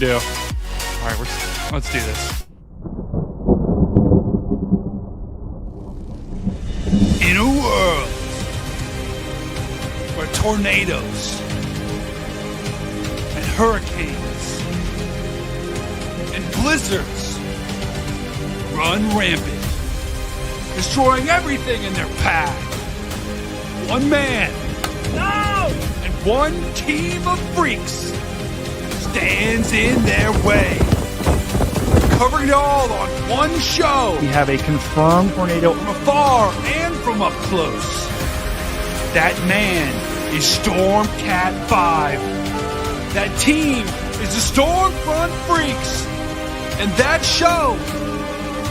do. All right, let's do this. In a world where tornadoes and hurricanes and blizzards run rampant, destroying everything in their path, one man and one team of freaks stands in their way, covering it all on one show. We have a confirmed tornado From afar and from up close. That man is Stormcat 5. That team is the Stormfront Freaks. And that show,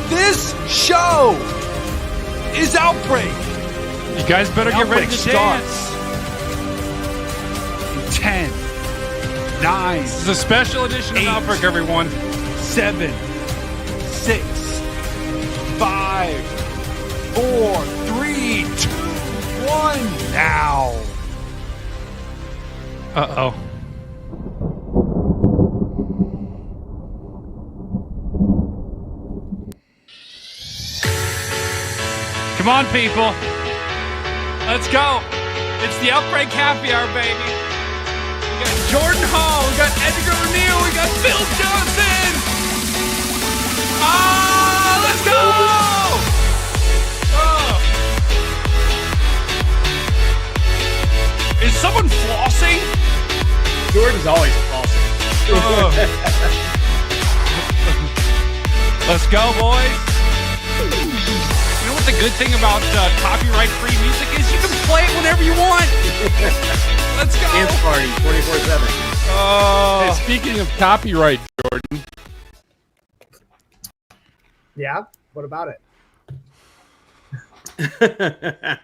this show, is Outbreak. You guys better get ready to Outbreak dance. In 10, 9, This is a special edition of 8, Outbreak, everyone. 7, 6, 5, 4, 3, 2, 1, now. Uh-oh. Come on, people. Let's go. It's the Outbreak Happy Hour, baby. We got Jordan Hall. We got Edgar O'Neill. We got Phil Johnson. Let's go. Is someone flossing? Jordan's always flossing. Let's go, boys. You know what the good thing about copyright-free music is? You can play it whenever you want. Let's go. Dance party 24/7. Oh. Hey, speaking of copyright, Jordan, Yeah, what about it?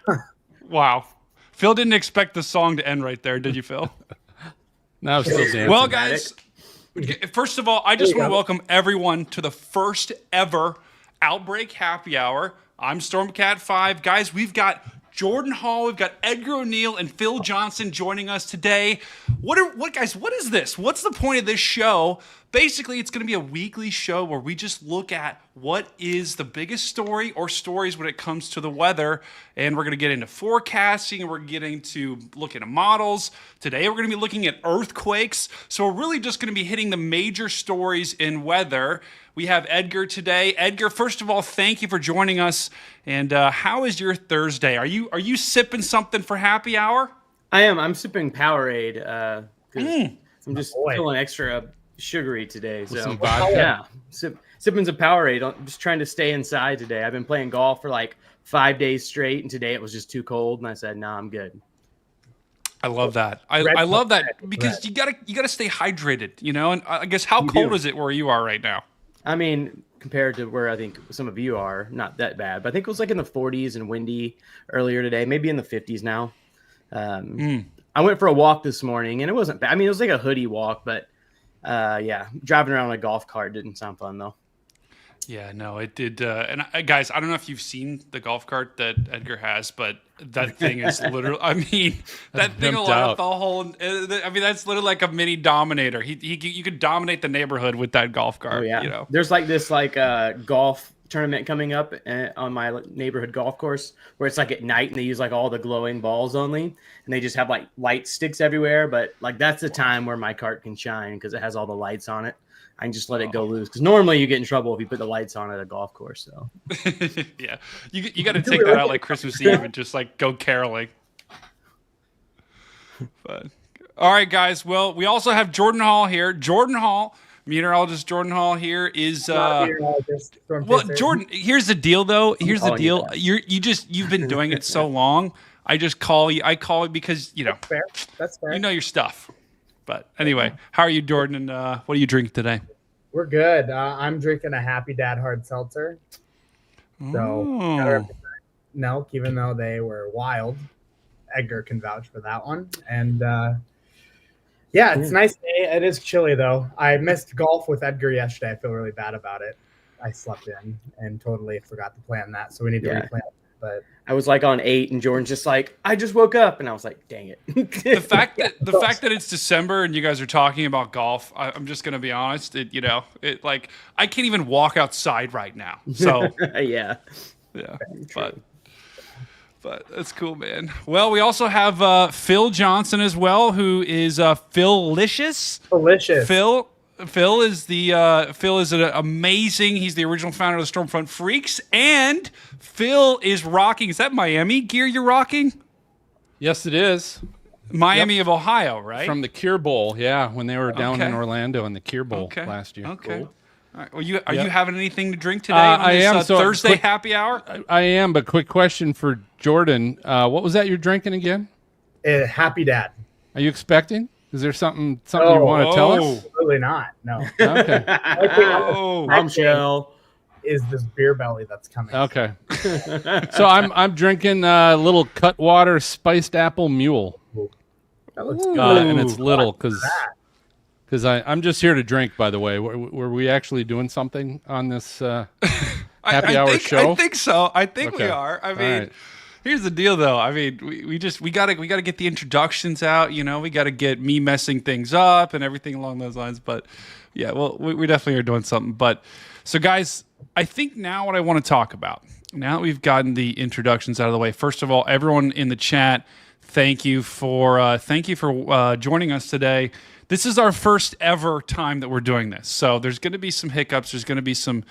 Wow. Phil didn't expect the song to end right there, did you, Phil? now I'm still dancing. Well, guys, first of all, I just want to welcome everyone to the first ever Outbreak Happy Hour. I'm Stormcat 5. Guys, we've got Jordan Hall, we've got Edgar O'Neill and Phil Johnson joining us today. What is this? What's the point of this show? Basically, it's going to be a weekly show where we just look at what is the biggest story or stories when it comes to the weather. And we're going to get into forecasting, and we're getting to looking at models. Today, we're going to be looking at earthquakes. So we're really just going to be hitting the major stories in weather. We have Edgar today. Edgar, first of all, thank you for joining us. And how is your Thursday? Are you sipping something for happy hour? I am. I'm sipping Powerade. 'Cause I'm just feeling extra sugary today. So some vodka? yeah, sipping some Powerade. I'm just trying to stay inside today. I've been playing golf for like 5 days straight, and today it was just too cold, and I said, "No, I'm good." I love that. I love that because you gotta stay hydrated, you know. And I guess how cold is it where you are right now? I mean, compared to where I think some of you are, not that bad. But I think it was like in the 40s and windy earlier today, maybe in the 50s now. I went for a walk this morning, and it wasn't bad. I mean, it was like a hoodie walk, but yeah, driving around on a golf cart didn't sound fun though. Yeah, no, it did. And guys, I don't know if you've seen the golf cart that Edgar has, but that thing is literally, I mean, that thing will light up the whole, I mean, that's literally like a mini Dominator. You could dominate the neighborhood with that golf cart. Oh yeah. You know? There's like this golf tournament coming up on my neighborhood golf course where it's like at night and they use like all the glowing balls only, and they just have like light sticks everywhere. But like that's the time where my cart can shine because it has all the lights on it. I can just let it go loose because normally you get in trouble if you put the lights on at a golf course. So yeah, you got to take that out like Christmas Eve and just like go caroling. But all right, guys. Well, we also have Jordan Hall here. Jordan Hall, meteorologist Jordan Hall here is. Well, Jordan, here's the deal, though. Here's the deal. You've been doing it so long. I call you because you know. That's fair. You know your stuff. But anyway, how are you, Jordan? And what are you drinking today? We're good. I'm drinking a Happy Dad hard seltzer. So milk, even though they were wild. Edgar can vouch for that one. And yeah, it's nice day. It is chilly though. I missed golf with Edgar yesterday. I feel really bad about it. I slept in and totally forgot to plan that. So we need to replan. But I was like on 8, and Jordan's just like, I just woke up, and I was like, dang it. The fact that it's December and you guys are talking about golf, I'm just gonna be honest. It like I can't even walk outside right now. So yeah. But that's cool, man. Well, we also have Phil Johnson as well, who is Phil-licious. delicious. Phil is an amazing. He's the original founder of the Stormfront Freaks, and Phil is rocking. Is that Miami gear you're rocking? Yes, it is. Miami of Ohio, right? From the Cure Bowl, yeah, when they were down in Orlando in the Cure Bowl last year. Okay. Cool. All right. Well, you having anything to drink today I on am, this so Thursday quick- happy hour? I am, but quick question for Jordan. What was that you're drinking again? Happy Dad. Are you expecting? Is there something you want to tell us? Absolutely not. No. Okay. Oh, Bombshell. Is this beer belly that's coming? Okay. So I'm drinking little Cutwater spiced apple mule, That looks good. and it's little because I'm just here to drink. By the way, were we actually doing something on this happy hour show? I think so. I think we Okay. are. I All mean, right. here's the deal, though. I mean, we gotta get the introductions out. We gotta get me messing things up and everything along those lines. But yeah, well, we definitely are doing something. But so, guys, I think now what I want to talk about, now that we've gotten the introductions out of the way, first of all, everyone in the chat, thank you for joining us today. This is our first ever time that we're doing this, so there's going to be some hiccups. There's going to be some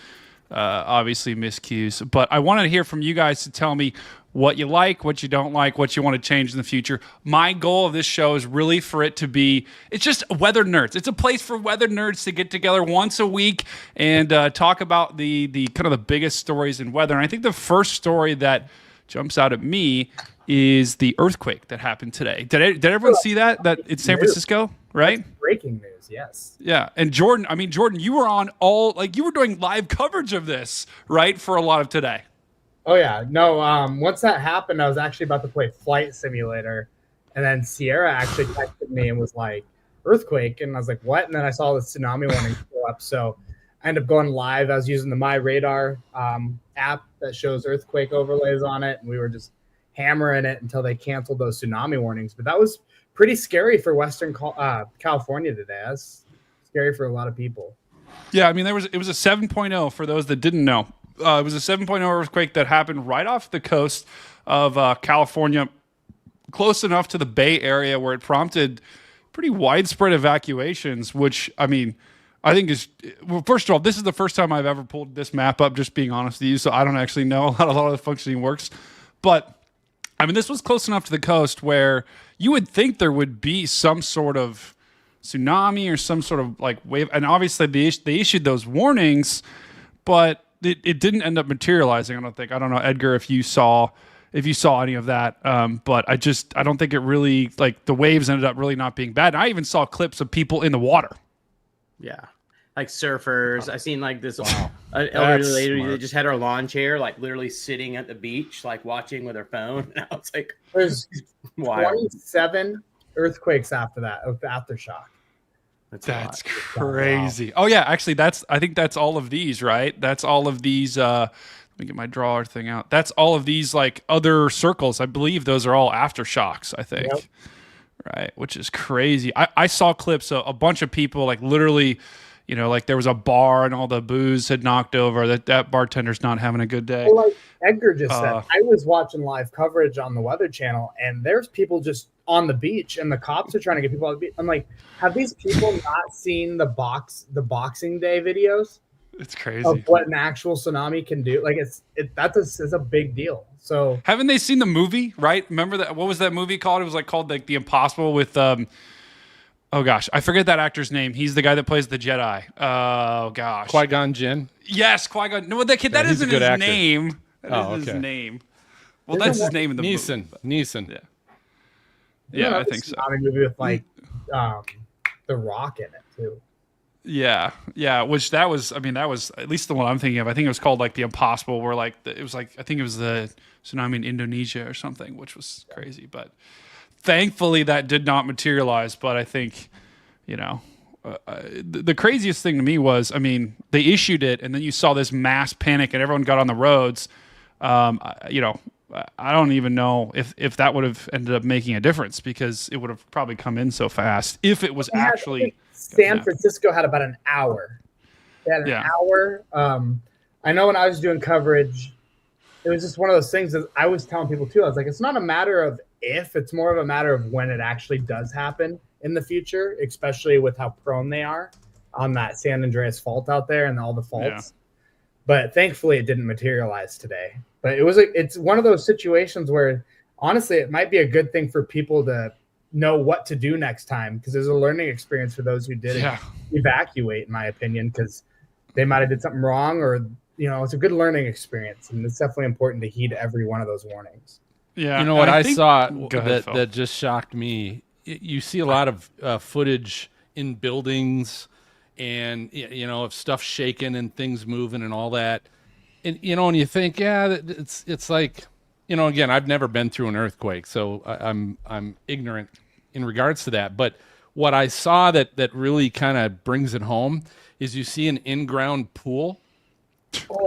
obviously miscues, but I wanted to hear from you guys to tell me what you like, what you don't like, what you want to change in the future. My goal of this show is really for it to be, it's just weather nerds. It's a place for weather nerds to get together once a week and talk about the kind of the biggest stories in weather. And I think the first story that jumps out at me is the earthquake that happened today. Did everyone see that it's San Francisco, right? That's breaking news. Yes. Yeah. And Jordan, you were on you were doing live coverage of this, right? For a lot of today. Oh yeah. No. Once that happened, I was actually about to play Flight Simulator, and then Sierra actually texted me and was like, "Earthquake," and I was like, "What?" And then I saw the tsunami warning go up, so I ended up going live. I was using the My Radar app that shows earthquake overlays on it, and we were just hammering it until they canceled those tsunami warnings. But that was pretty scary for Western California today. That's scary for a lot of people. Yeah, it was a 7.0 for those that didn't know. It was a 7.0 earthquake that happened right off the coast of California, close enough to the Bay Area where it prompted pretty widespread evacuations, which, I think is, well, first of all, this is the first time I've ever pulled this map up, just being honest with you, so I don't actually know how a lot of the functioning works. But, this was close enough to the coast where you would think there would be some sort of tsunami or some sort of wave, and obviously they issued those warnings, but it didn't end up materializing. I don't know, Edgar, if you saw any of that, but I don't think it really, the waves ended up really not being bad. And I even saw clips of people in the water. Yeah. Like surfers. I seen this Wow. an elderly That's lady smart. that just had her lawn chair, literally sitting at the beach, watching with her phone. And I was like, There's wild. 27 earthquakes after that, of the aftershock. That's That's a lot. crazy. Oh yeah, actually I think that's all of these, right? That's all of these let me get my drawer thing out. That's all of these other circles. I believe those are all aftershocks, I think. Yep. Right, which is crazy. I saw clips of a bunch of people literally, there was a bar and all the booze had knocked over. That bartender's not having a good day. Well, like Edgar just said, I was watching live coverage on the Weather Channel, and there's people just on the beach, and the cops are trying to get people on the beach. I'm like, have these people not seen the Boxing Day videos It's crazy. of what an actual tsunami can do? It's a big deal. So Haven't they seen the movie, right? Remember that? What was that movie called? It was called The Impossible with oh gosh, I forget that actor's name. He's the guy that plays the Jedi. Oh gosh, Qui-Gon Jinn. Yes, Qui-Gon. No, that kid. That he's a isn't good his actor. name. That Oh, isn't his okay. name. Well, that's his name in the Neeson. movie. Neeson. Yeah. Yeah, I think so. Tsunami movie with The Rock in it too. Yeah, which that was at least the one I'm thinking of. I think it was called The Impossible, where I think it was the tsunami in Indonesia or something, which was crazy. But thankfully that did not materialize. But I think, the craziest thing to me was, they issued it, and then you saw this mass panic, and everyone got on the roads. I don't even know if that would have ended up making a difference, because it would have probably come in so fast if it was actually. San Francisco had about an hour. They had an hour. I know when I was doing coverage, it was just one of those things that I was telling people too. I was like, it's not a matter of if, it's more of a matter of when it actually does happen in the future, especially with how prone they are on that San Andreas fault out there and all the faults. Yeah. But thankfully it didn't materialize today. But it's one of those situations where honestly, it might be a good thing for people to know what to do next time, because there's a learning experience for those who did evacuate, in my opinion, because they might have did something wrong, or it's a good learning experience, and it's definitely important to heed every one of those warnings. Yeah, you know what I saw that just shocked me. You see a lot of footage in buildings, and of stuff shaking and things moving and all that, and and you think, it's like, again, I've never been through an earthquake, so I'm ignorant in regards to that. But what I saw that really kind of brings it home is you see an in-ground pool,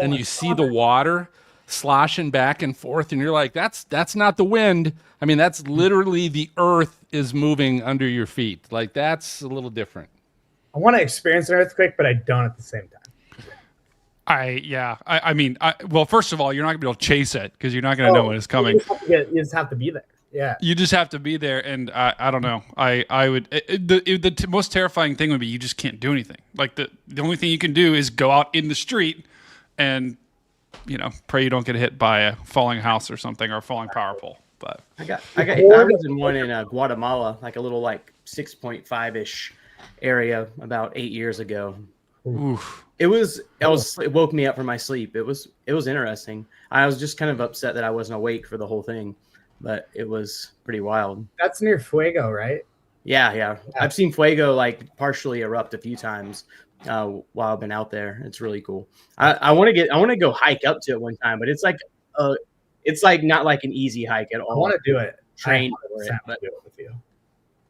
and you see the water sloshing back and forth, and you're like, that's not the wind. I mean, that's literally the earth is moving under your feet. Like, that's a little different. I want to experience an earthquake, but I don't at the same time. I mean, well, first of all, you're not gonna be able to chase it, because you're not gonna know when it's coming. You just have to be there. Yeah. You just have to be there, and I don't know. I would the most terrifying thing would be you just can't do anything. Like the only thing you can do is go out in the street and pray you don't get hit by a falling house or something, or a falling power pole. But I was in one in Guatemala, like a little 6.5-ish area about 8 years ago. Oof. It woke me up from my sleep. It was interesting. I was just kind of upset that I wasn't awake for the whole thing, but it was pretty wild. That's near Fuego, right? Yeah. I've seen Fuego partially erupt a few times while I've been out there. It's really cool. I want to go hike up to it one time, but it's not like an easy hike at all. I want to do it. Train for it, but do it with you.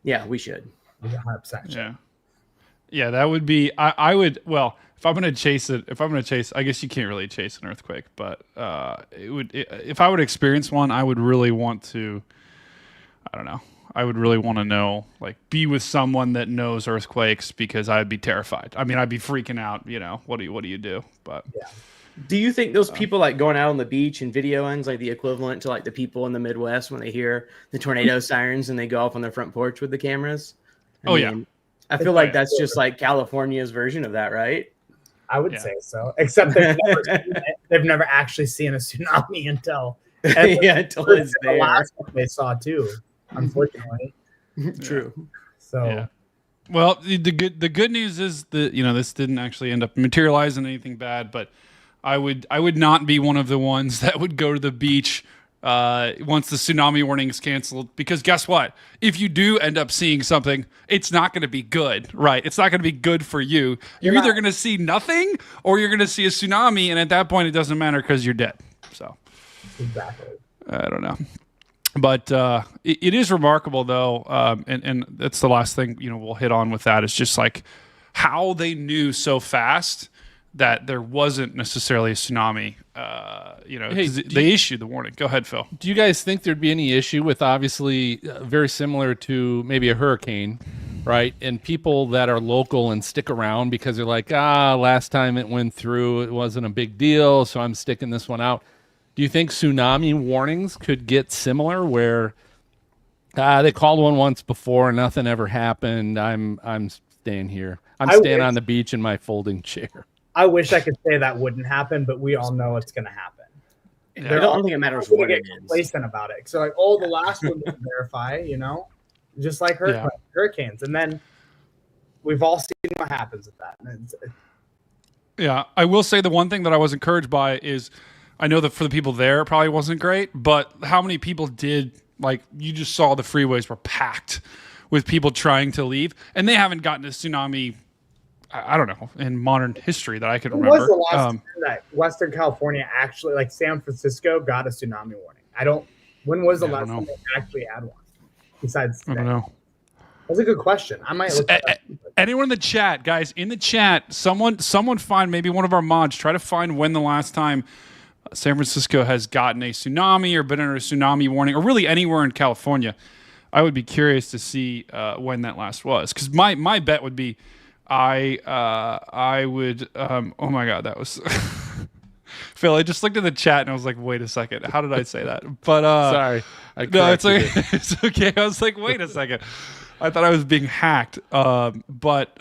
Yeah, we should. 100%. Yeah, that would be. I would. Well, if I'm gonna chase, I guess you can't really chase an earthquake, but if I would experience one, I would really want to. I don't know. I would really want to know, be with someone that knows earthquakes, because I'd be terrified. I mean, I'd be freaking out. What do you do? But yeah. Do you think those people going out on the beach and video ends the equivalent to the people in the Midwest when they hear the tornado sirens and they go off on their front porch with the cameras? I feel like that's just California's version of that, right? I would say so, except they've never actually seen a tsunami until until it's there. The last one they saw too, unfortunately. True. So. Yeah. Well, the good news is that this didn't actually end up materializing anything bad, but I would not be one of the ones that would go to the beach once the tsunami warning is canceled, because guess what? If you do end up seeing something, it's not going to be good, right? It's not going to be good for you. You're either going to see nothing or you're going to see a tsunami, and at that point, it doesn't matter because you're dead. So, exactly. I don't know. But it is remarkable, though, and that's the last thing we'll hit on with that. Is just how they knew so fast that there wasn't necessarily a tsunami. They issued the warning. Go ahead, Phil. Do you guys think there'd be any issue with, obviously, very similar to maybe a hurricane, right? And people that are local and stick around because they're like, last time it went through, it wasn't a big deal, so I'm sticking this one out. Do you think tsunami warnings could get similar, where they called one once before, nothing ever happened? I'm staying here. I'm staying on the beach in my folding chair. I wish I could say that wouldn't happen, but we all know it's going to happen. Yeah, I don't think it matters what it is. Complacent about it. So the last one didn't verify, just like hurricanes. And then we've all seen what happens with that. Yeah, I will say the one thing that I was encouraged by is, I know that for the people there, it probably wasn't great, but how many people did, you just saw the freeways were packed with people trying to leave, and they haven't gotten a tsunami, I don't know, in modern history that I can remember. When was the last time that Western California actually, San Francisco, got a tsunami warning? When was the last time they actually had one? Besides today? I don't know. That's a good question. I might look anyone in the chat, guys, in the chat, someone find, maybe one of our mods, try to find when the last time San Francisco has gotten a tsunami or been under a tsunami warning, or really anywhere in California. I would be curious to see when that last was, because my bet would be I would oh my god, that was Phil. I just looked at the chat and I was like, wait a second, how did I say that? But sorry, no, it's okay. It's okay. I was like, wait a second, I thought I was being hacked. But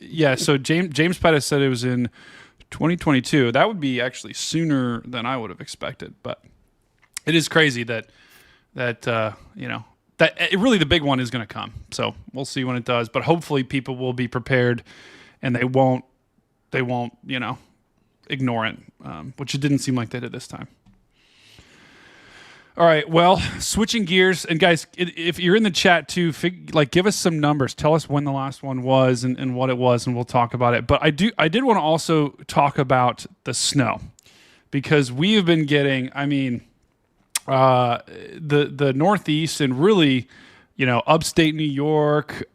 yeah, so James Pettis said it was in 2022. That would be actually sooner than I would have expected. But it is crazy that you know, that really the big one is going to come. So we'll see when it does. But hopefully people will be prepared and they won't you know, ignore it, which it didn't seem like they did this time. All right, well, switching gears, and guys, if you're in the chat too, give us some numbers. Tell us when the last one was and what it was, and we'll talk about it. But I did want to also talk about the snow, because we have been getting, I mean, the Northeast and really, you know, upstate New York,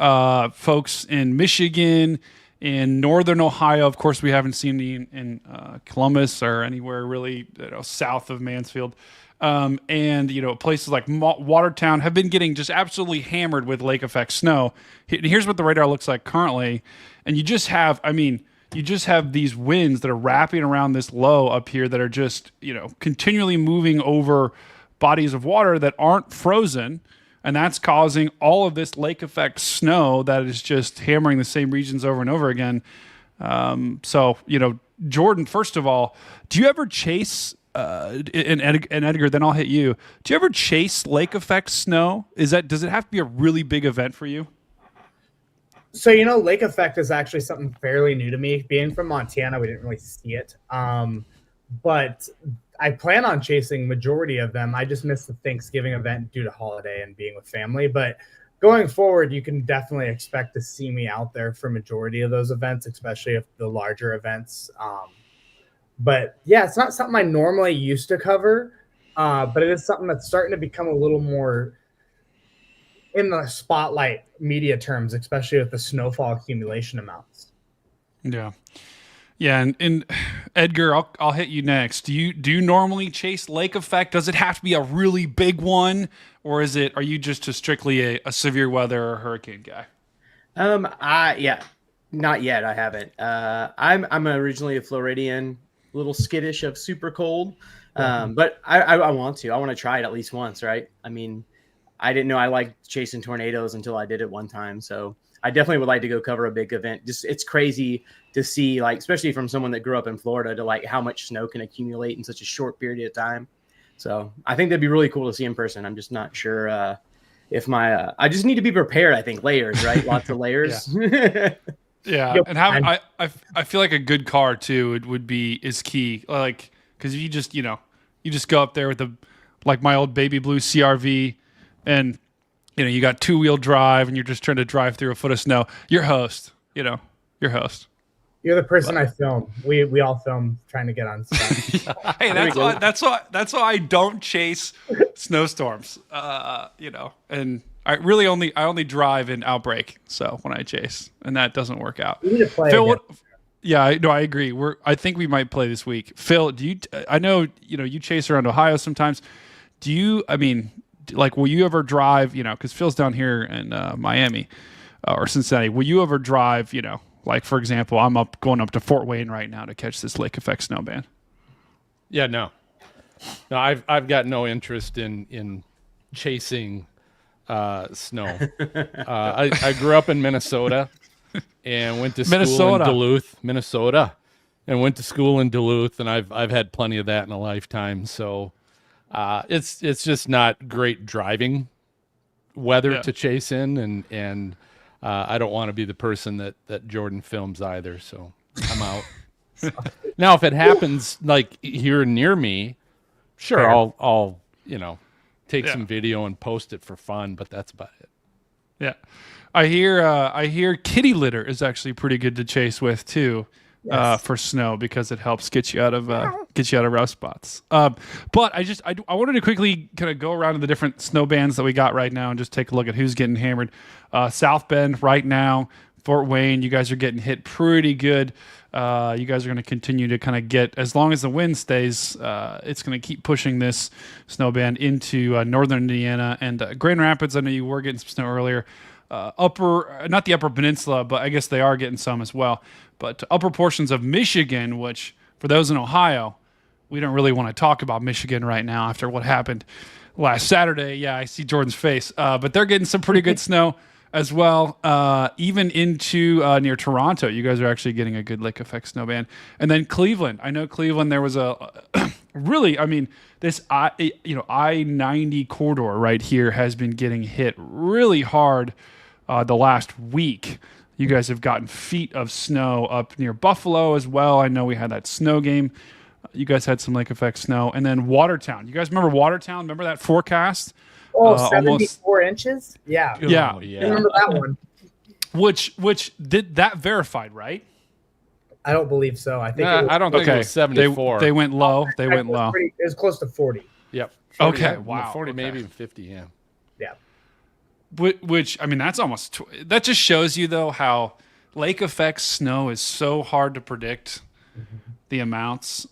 folks in Michigan, in Northern Ohio. Of course, we haven't seen any in Columbus or anywhere really, you know, south of Mansfield. And, you know, places like Watertown have been getting just absolutely hammered with lake effect snow. Here's what the radar looks like currently. And you just have, I mean, you just have these winds that are wrapping around this low up here that are just, you know, continually moving over bodies of water that aren't frozen. And that's causing all of this lake effect snow that is just hammering the same regions over and over again. So, you know, Jordan, first of all, do you ever chase and Edgar, then I'll hit you. Do you ever chase lake effect snow? Does it have to be a really big event for you? So, you know, lake effect is actually something fairly new to me. Being from Montana, we didn't really see it. But I plan on chasing majority of them. I just missed the Thanksgiving event due to holiday and being with family. But going forward, you can definitely expect to see me out there for majority of those events, especially if the larger events. But yeah, it's not something I normally used to cover, but it is something that's starting to become a little more in the spotlight media terms, especially with the snowfall accumulation amounts. Yeah. Yeah, and Edgar, I'll hit you next. Do you normally chase lake effect? Does it have to be a really big one, or are you just strictly a severe weather or hurricane guy? Yeah, not yet. I haven't. I'm originally a Floridian. A little skittish of super cold, but I want to try it at least once, right? I mean, I didn't know I liked chasing tornadoes until I did it one time, so I definitely would like to go cover a big event. Just it's crazy to see, like, especially from someone that grew up in Florida, to like how much snow can accumulate in such a short period of time. So I think that'd be really cool to see in person. I'm just not sure if I just need to be prepared. I think layers, right? Lots of layers. Yeah, and I feel like a good car too is key. Like, because you just go up there with like my old baby blue CRV, and you know you got 2-wheel drive, and you're just trying to drive through a foot of snow. You're host. You're host. You're the person I film. We all film trying to get on set. Hey, that's why I don't chase snowstorms. You know, and I only drive in Outbreak, so when I chase, and that doesn't work out. We need to play. Phil, I agree. I think we might play this week. Phil, I know you chase around Ohio sometimes. Will you ever drive? You know, because Phil's down here in Miami or Cincinnati. Will you ever drive? You know, like for example, I'm going up to Fort Wayne right now to catch this lake effect snowman. Yeah, no, I've got no interest in chasing snow. I grew up in Minnesota and went to school in Duluth, Minnesota, and went to school in Duluth, and I've had plenty of that in a lifetime. So it's just not great driving weather to chase in, and I don't want to be the person that Jordan films either. So I'm out. Now, if it happens like here near me, sure, I'll take some video and post it for fun, but that's about it. Yeah. I hear kitty litter is actually pretty good to chase with too, for snow, because it helps get you out of rough spots. But I wanted to quickly kind of go around to the different snow bands that we got right now and just take a look at who's getting hammered. South Bend right now, Fort Wayne, you guys are getting hit pretty good. You guys are going to continue to kind of get, as long as the wind stays, it's going to keep pushing this snow band into northern Indiana and Grand Rapids. I know you were getting some snow earlier. Not the upper peninsula, but I guess they are getting some as well. But upper portions of Michigan, which for those in Ohio, we don't really want to talk about Michigan right now after what happened last Saturday. Yeah, I see Jordan's face. But they're getting some pretty good snow as well, even into near Toronto. You guys are actually getting a good lake effect snow band. And then Cleveland. I know Cleveland, there was a really, I mean, this I-90 corridor right here has been getting hit really hard the last week. You guys have gotten feet of snow up near Buffalo as well. I know we had that snow game. You guys had some lake effect snow. And then Watertown. You guys remember Watertown? Remember that forecast? Oh, 74 inches? Yeah. Yeah. Oh, yeah. I remember that one. Which did that verified, right? I don't believe so. I think I don't think it was 74. They went low. They went low. It was close to 40. Yep. 40, Okay. yeah, Wow. 40, Okay. maybe even 50. Yeah. Yeah. Which I mean, that's almost that just shows you though how lake effect snow is so hard to predict the amounts.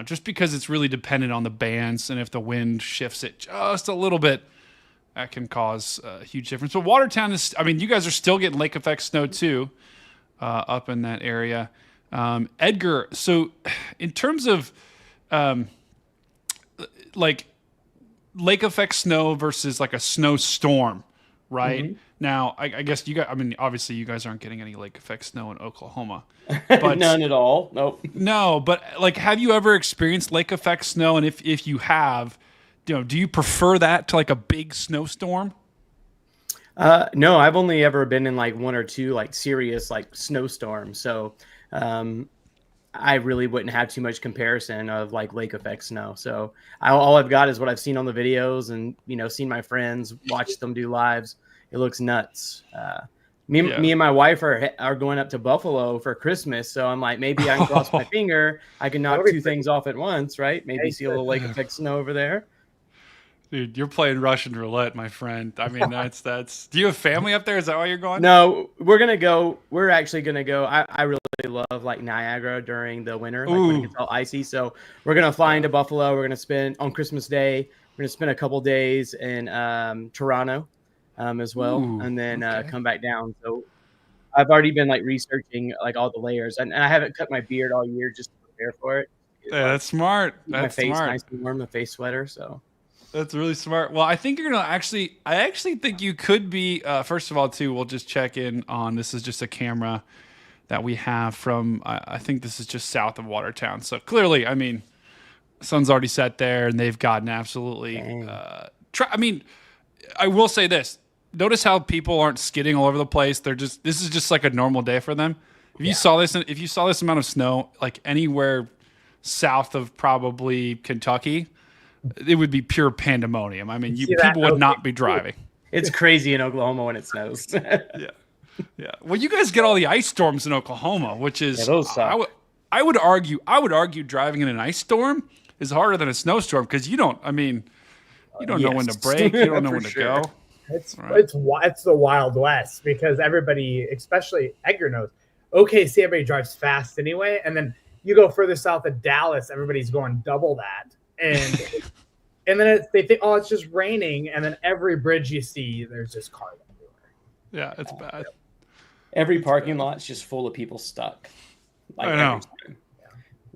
Just because it's really dependent on the bands, and if the wind shifts it just a little bit, that can cause a huge difference. But Watertown is, I mean, you guys are still getting lake effect snow too, up in that area. Edgar, so in terms of like lake effect snow versus like a snowstorm, right? Mm-hmm. Now, I guess you guys, I mean, obviously you guys aren't getting any lake effect snow in Oklahoma. But None at all. Nope. no, but like, have you ever experienced lake effect snow? And if you have, do you prefer that to like a big snowstorm? No, I've only ever been in like one or two like serious like snowstorms. So I really wouldn't have too much comparison of like lake effect snow. So all I've got is what I've seen on the videos and, seen my friends watch them do lives. It looks nuts. Me and my wife are going up to Buffalo for Christmas. So I'm like, maybe I can cross my finger. I can knock two things off at once, right? Maybe see a little lake effect snow over there. Dude, you're playing Russian roulette, my friend. I mean, that's. Do you have family up there? Is that why you're going? No, we're gonna go. We're actually gonna go. I really love like Niagara during the winter, like when it gets all icy. So we're gonna fly into Buffalo. We're gonna spend on Christmas Day. We're gonna spend a couple days in Toronto as well, and then come back down. So I've already been like researching like all the layers, and I haven't cut my beard all year just to prepare for it. Yeah, that's smart. My face smart. nice and warm, the face sweater. So. That's really smart. Well, I think you're gonna I actually think you could be. First of all, too, we'll just check in on. This is just a camera that we have from. I think this is just south of Watertown. So clearly, I mean, sun's already set there, and they've gotten absolutely. I mean, I will say this. Notice how people aren't skidding all over the place. They're just. This is just like a normal day for them. If you saw this amount of snow, like anywhere south of probably Kentucky, it would be pure pandemonium. I mean, people would not be driving. It's crazy in Oklahoma when it snows. Yeah. Well, you guys get all the ice storms in Oklahoma, which is those suck. I would argue driving in an ice storm is harder than a snowstorm because you don't know when to brake, you don't know when to go. It's the Wild West because everybody, especially Edgar knows. OKC, everybody drives fast anyway, and then you go further south of Dallas, everybody's going double that. And then they think, oh, it's just raining, and then every bridge you see, there's just cars everywhere. Yeah, it's bad. Every parking lot's just full of people stuck. Like I know.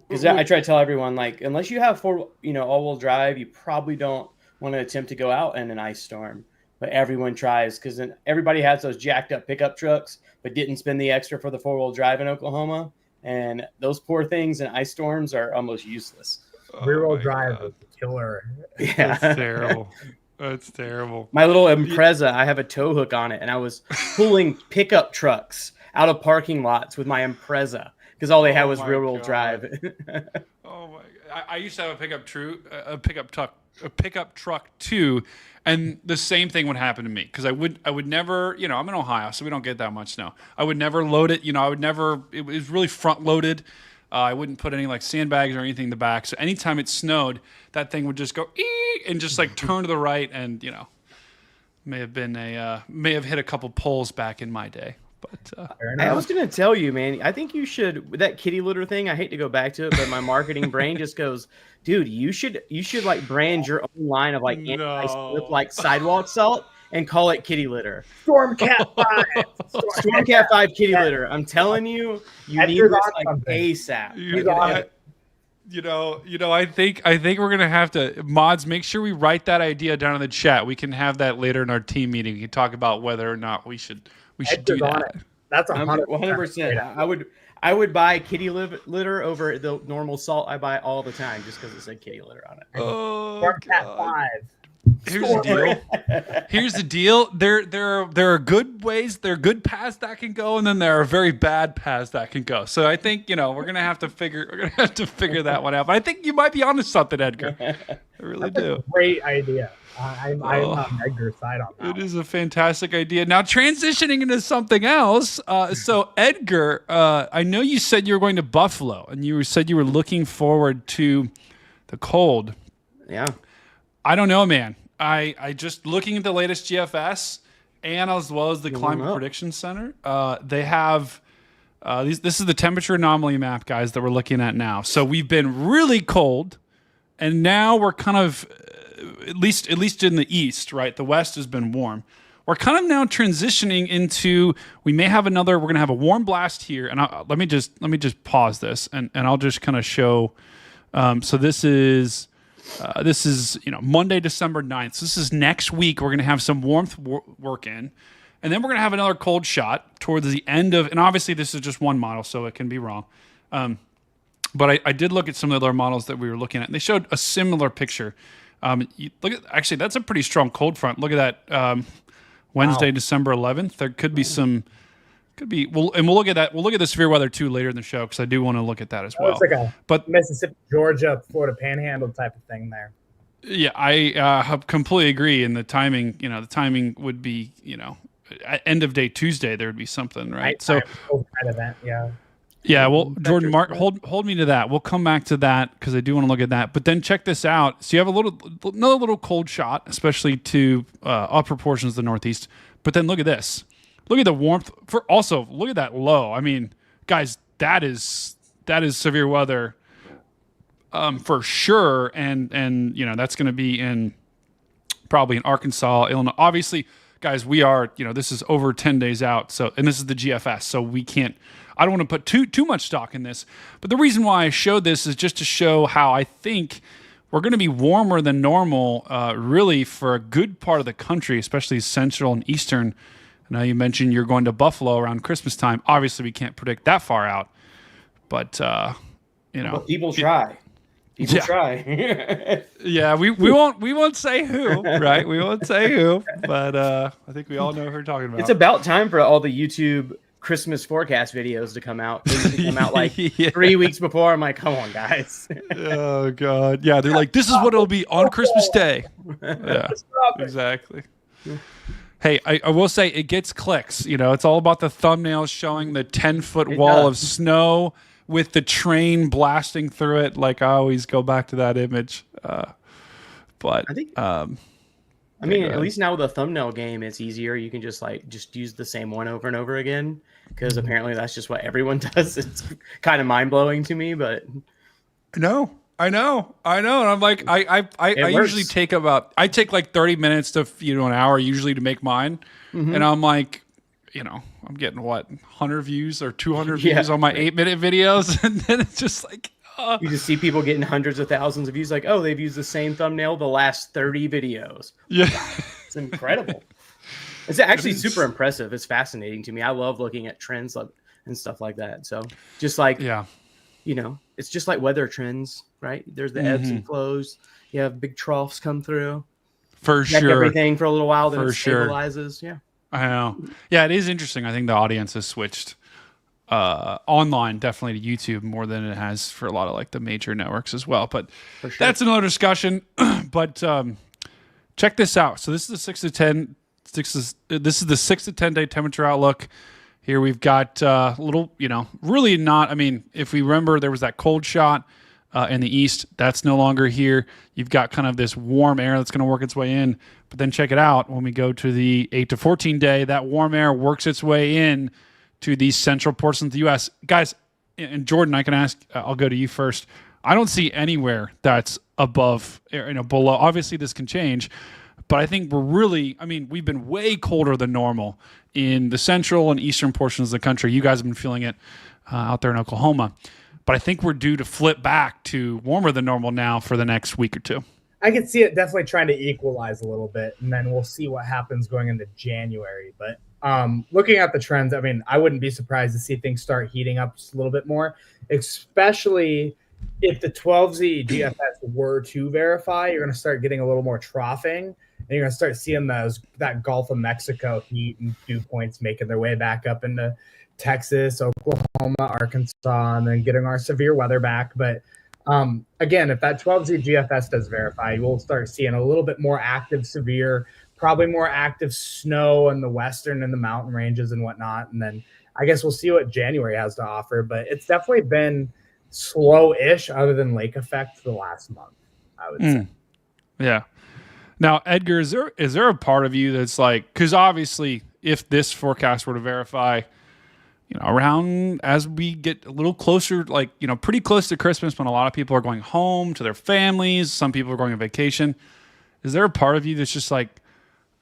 Because I try to tell everyone, like, unless you have all-wheel drive, you probably don't want to attempt to go out in an ice storm. But everyone tries because then everybody has those jacked up pickup trucks, but didn't spend the extra for the four-wheel drive in Oklahoma. And those poor things in ice storms are almost useless. Rear-wheel drive is a killer. Yeah, that's terrible. That's terrible. My little Impreza, I have a tow hook on it, and I was pulling pickup trucks out of parking lots with my Impreza because all they had was rear-wheel drive. Oh my! I used to have a pickup truck too, and the same thing would happen to me because I would never, I'm in Ohio, so we don't get that much snow. I would never load it. It was really front loaded. I wouldn't put any like sandbags or anything in the back. So anytime it snowed, that thing would just go and just like turn to the right, and May have hit a couple polls back in my day. But I was gonna tell you, man. I think you should, with that kitty litter thing. I hate to go back to it, but my marketing brain just goes, dude. You should like brand your own line of like anti-slip, like sidewalk salt, and call it kitty litter. Stormcat 5. Stormcat 5 kitty litter. I'm telling you, you need this like ASAP. I think we're gonna have to, mods, make sure we write that idea down in the chat. We can have that later in our team meeting. We can talk about whether or not we should do that. That's 100%. I would buy kitty litter over the normal salt I buy all the time just because it said kitty litter on it. Stormcat 5. Here's the deal. There are good ways, there are good paths that can go, and then there are very bad paths that can go. So I think we're gonna have to figure that one out. But I think you might be onto something, Edgar. I really do. Great idea. I'm on Edgar's side on that. It is a fantastic idea. Now transitioning into something else. So Edgar, I know you said you were going to Buffalo, and you said you were looking forward to the cold. Yeah. I don't know, man. I just looking at the latest GFS and as well as the Climate Prediction Center. They have this is the temperature anomaly map, guys, that we're looking at now. So we've been really cold, and now we're kind of at least in the east, right? The west has been warm. We're kind of now transitioning into, we may have we're going to have a warm blast here. And let me just pause this and I'll just kind of show. So this is Monday, December 9th. So this is next week. We're going to have some warmth work in. And then we're going to have another cold shot towards the end of, and obviously this is just one model, so it can be wrong. But I did look at some of the other models that we were looking at, and they showed a similar picture. Actually, that's a pretty strong cold front. Look at that Wednesday, December 11th. There could be we'll look at that. We'll look at the severe weather too later in the show because I do want to look at that as well. It's like a Mississippi, Georgia, Florida Panhandle type of thing there. Yeah, I completely agree. And the timing, would be, at end of day Tuesday there would be something, right? So event, yeah. Yeah, well, Jordan, Mark, hold me to that. We'll come back to that because I do want to look at that. But then check this out. So you have another little cold shot, especially to upper portions of the Northeast. But then look at this. Look at the warmth. Look at that low. I mean, guys, that is severe weather for sure. And that's going to be probably in Arkansas, Illinois. Obviously, guys, we are, this is over 10 days out. So, and this is the GFS. So we can't. I don't want to put too much stock in this, but the reason why I showed this is just to show how I think we're going to be warmer than normal, really, for a good part of the country, especially central and eastern. I know you mentioned you're going to Buffalo around Christmas time. Obviously, we can't predict that far out, but But people try. People try. Yeah, we won't say who, right? We won't say who, but I think we all know who we're talking about. It's about time for all the YouTube Christmas forecast videos to come out. Things to come out like 3 weeks before. I'm like, come on, guys. Oh God, yeah. They're like, this is what it'll be on Christmas Day. Yeah, exactly. Hey, I will say it gets clicks. It's all about the thumbnails showing the 10-foot wall of snow with the train blasting through it. Like I always go back to that image. But I think. I mean, at least now with a thumbnail game, it's easier. You can just use the same one over and over again because apparently that's just what everyone does. It's kind of mind blowing to me, but I know. And I'm like, I usually take like 30 minutes to an hour usually to make mine, and I'm like, I'm getting 100 views or 200 views on my 8-minute videos, and then it's just like. You just see people getting hundreds of thousands of views. Like, oh, they've used the same thumbnail the last 30 videos. Yeah, it's incredible. It's actually super impressive. It's fascinating to me. I love looking at trends and stuff like that. So, just like it's just like weather trends, right? There's the ebbs and flows. You have big troughs come through. For sure, everything for a little while, then it stabilizes. Yeah, I know. Yeah, it is interesting. I think the audience has switched. Online definitely to YouTube more than it has for a lot of like the major networks as well, but that's another discussion. But check this out. So this is the 6 to 10 day temperature outlook. Here we've got little, really not. I mean, if we remember, there was that cold shot in the east. That's no longer here. You've got kind of this warm air that's going to work its way in. But then check it out. When we go to the 8 to 14 day, that warm air works its way in to these central portions of the U.S. Guys, and Jordan, I can ask, I'll go to you first. I don't see anywhere that's above, below. Obviously, this can change, but I think we've been way colder than normal in the central and eastern portions of the country. You guys have been feeling it out there in Oklahoma. But I think we're due to flip back to warmer than normal now for the next week or two. I could see it definitely trying to equalize a little bit, and then we'll see what happens going into January. But looking at the trends, I mean, I wouldn't be surprised to see things start heating up just a little bit more, especially if the 12Z GFS were to verify. You're going to start getting a little more troughing, and you're going to start seeing that Gulf of Mexico heat and dew points making their way back up into Texas, Oklahoma, Arkansas, and then getting our severe weather back. But again, if that 12Z GFS does verify, you will start seeing a little bit more active severe, probably more active snow in the western and the mountain ranges and whatnot. And then I guess we'll see what January has to offer. But it's definitely been slow-ish other than lake effect for the last month, I would say. Yeah. Now, Edgar, is there a part of you that's like, because obviously if this forecast were to verify, around as we get a little closer, pretty close to Christmas, when a lot of people are going home to their families, some people are going on vacation. Is there a part of you that's just like,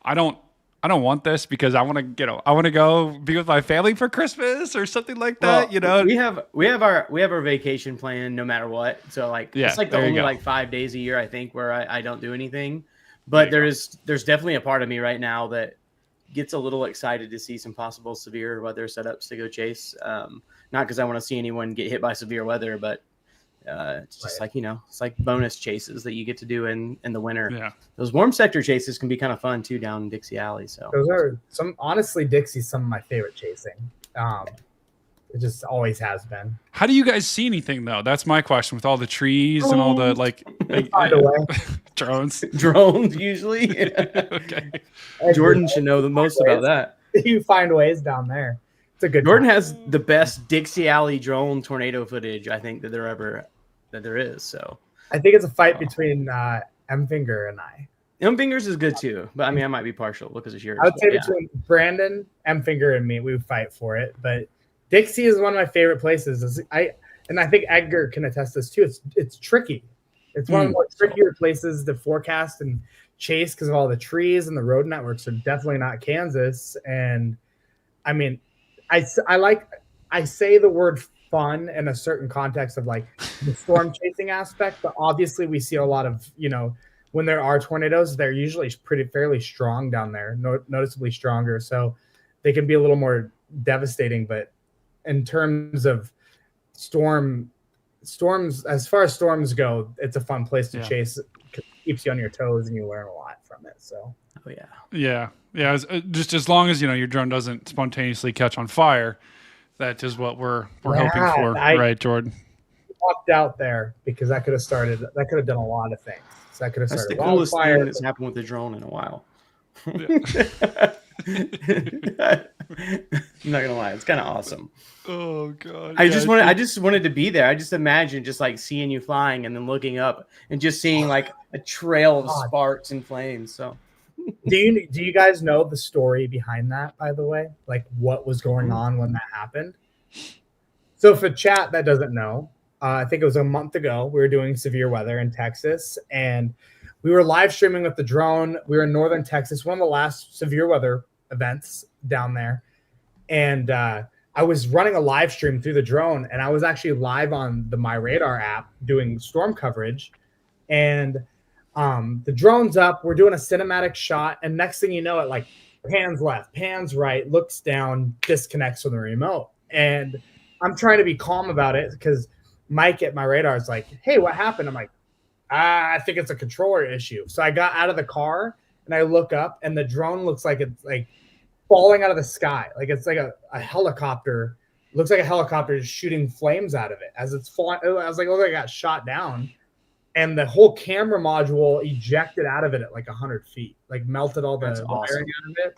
I don't want this because I want to go be with my family for Christmas or something like that? Well, we have our vacation plan no matter what. So it's like the only 5 days a year I think where I don't do anything. But there's definitely a part of me right now that gets a little excited to see some possible severe weather setups to go chase. Not because I want to see anyone get hit by severe weather, but it's just it's like bonus chases that you get to do in the winter. Yeah. Those warm sector chases can be kind of fun too down in Dixie Alley. So those are honestly, Dixie's some of my favorite chasing. It just always has been. How do you guys see anything though? That's my question with all the trees and all the drones. Drones usually. Okay. Jordan should know the most about that. You find ways down there. It's a good. Jordan has the best Dixie Alley drone tornado footage I think that there is. So I think it's a fight between M Finger and I. M Fingers is good too, but I mean I might be partial because it's yours. I would say between Brandon, M Finger, and me, we would fight for it. But Dixie is one of my favorite places. I think Edgar can attest this too. It's tricky. It's one of the more trickier places to forecast and chase because of all the trees, and the road networks are definitely not Kansas. And I mean, I say the word fun in a certain context of like the storm chasing aspect, but obviously we see a lot of, when there are tornadoes, they're usually fairly strong down there, noticeably stronger. So they can be a little more devastating, but in terms of storms, as far as storms go, it's a fun place to chase. It keeps you on your toes and you learn a lot from it. So, yeah. Just as long as your drone doesn't spontaneously catch on fire, that is what we're hoping for, right, Jordan? Walked out there because that could have done a lot of things. So that could have started the coolest thing that's happened with the drone in a while. I'm not gonna lie, it's kind of awesome. Oh god! I just wanted to be there. I just imagine just like seeing you flying and then looking up and just seeing like a trail of sparks and flames. So, do you guys know the story behind that? By the way, like what was going on when that happened? So, for chat that doesn't know, I think it was a month ago. We were doing severe weather in Texas, and we were live streaming with the drone. We were in northern Texas, one of the last severe weather events down there. And I was running a live stream through the drone, and I was actually live on the My Radar app doing storm coverage. And the drone's up. We're doing a cinematic shot. And next thing you know, it like pans left, pans right, looks down, disconnects from the remote. And I'm trying to be calm about it because Mike at My Radar is like, hey, what happened? I'm like, I think it's a controller issue. So I got out of the car and I look up, and the drone looks like it's like falling out of the sky. Like it's like a helicopter. It looks like a helicopter is shooting flames out of it as it's falling. I was like, oh, I got shot down. And the whole camera module ejected out of it at like 100 feet, like melted all the wiring out of it.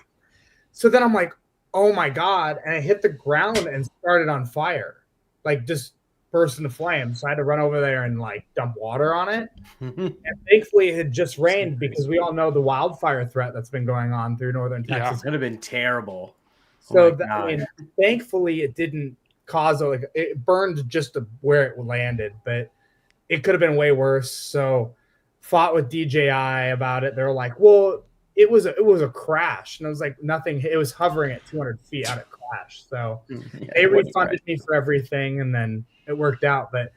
So then I'm like, oh my God. And I hit the ground and started on fire. Like just burst into flames. So I had to run over there and like dump water on it. And thankfully it had just rained because we all know the wildfire threat that's been going on through northern Texas. It would have been terrible. So I mean, thankfully it didn't cause it burned just where it landed, but it could have been way worse. So fought with DJI about it. They're like, well, it was a crash. And I was like, nothing, it was hovering at 200 feet out of crash. So they refunded me for everything and then it worked out. But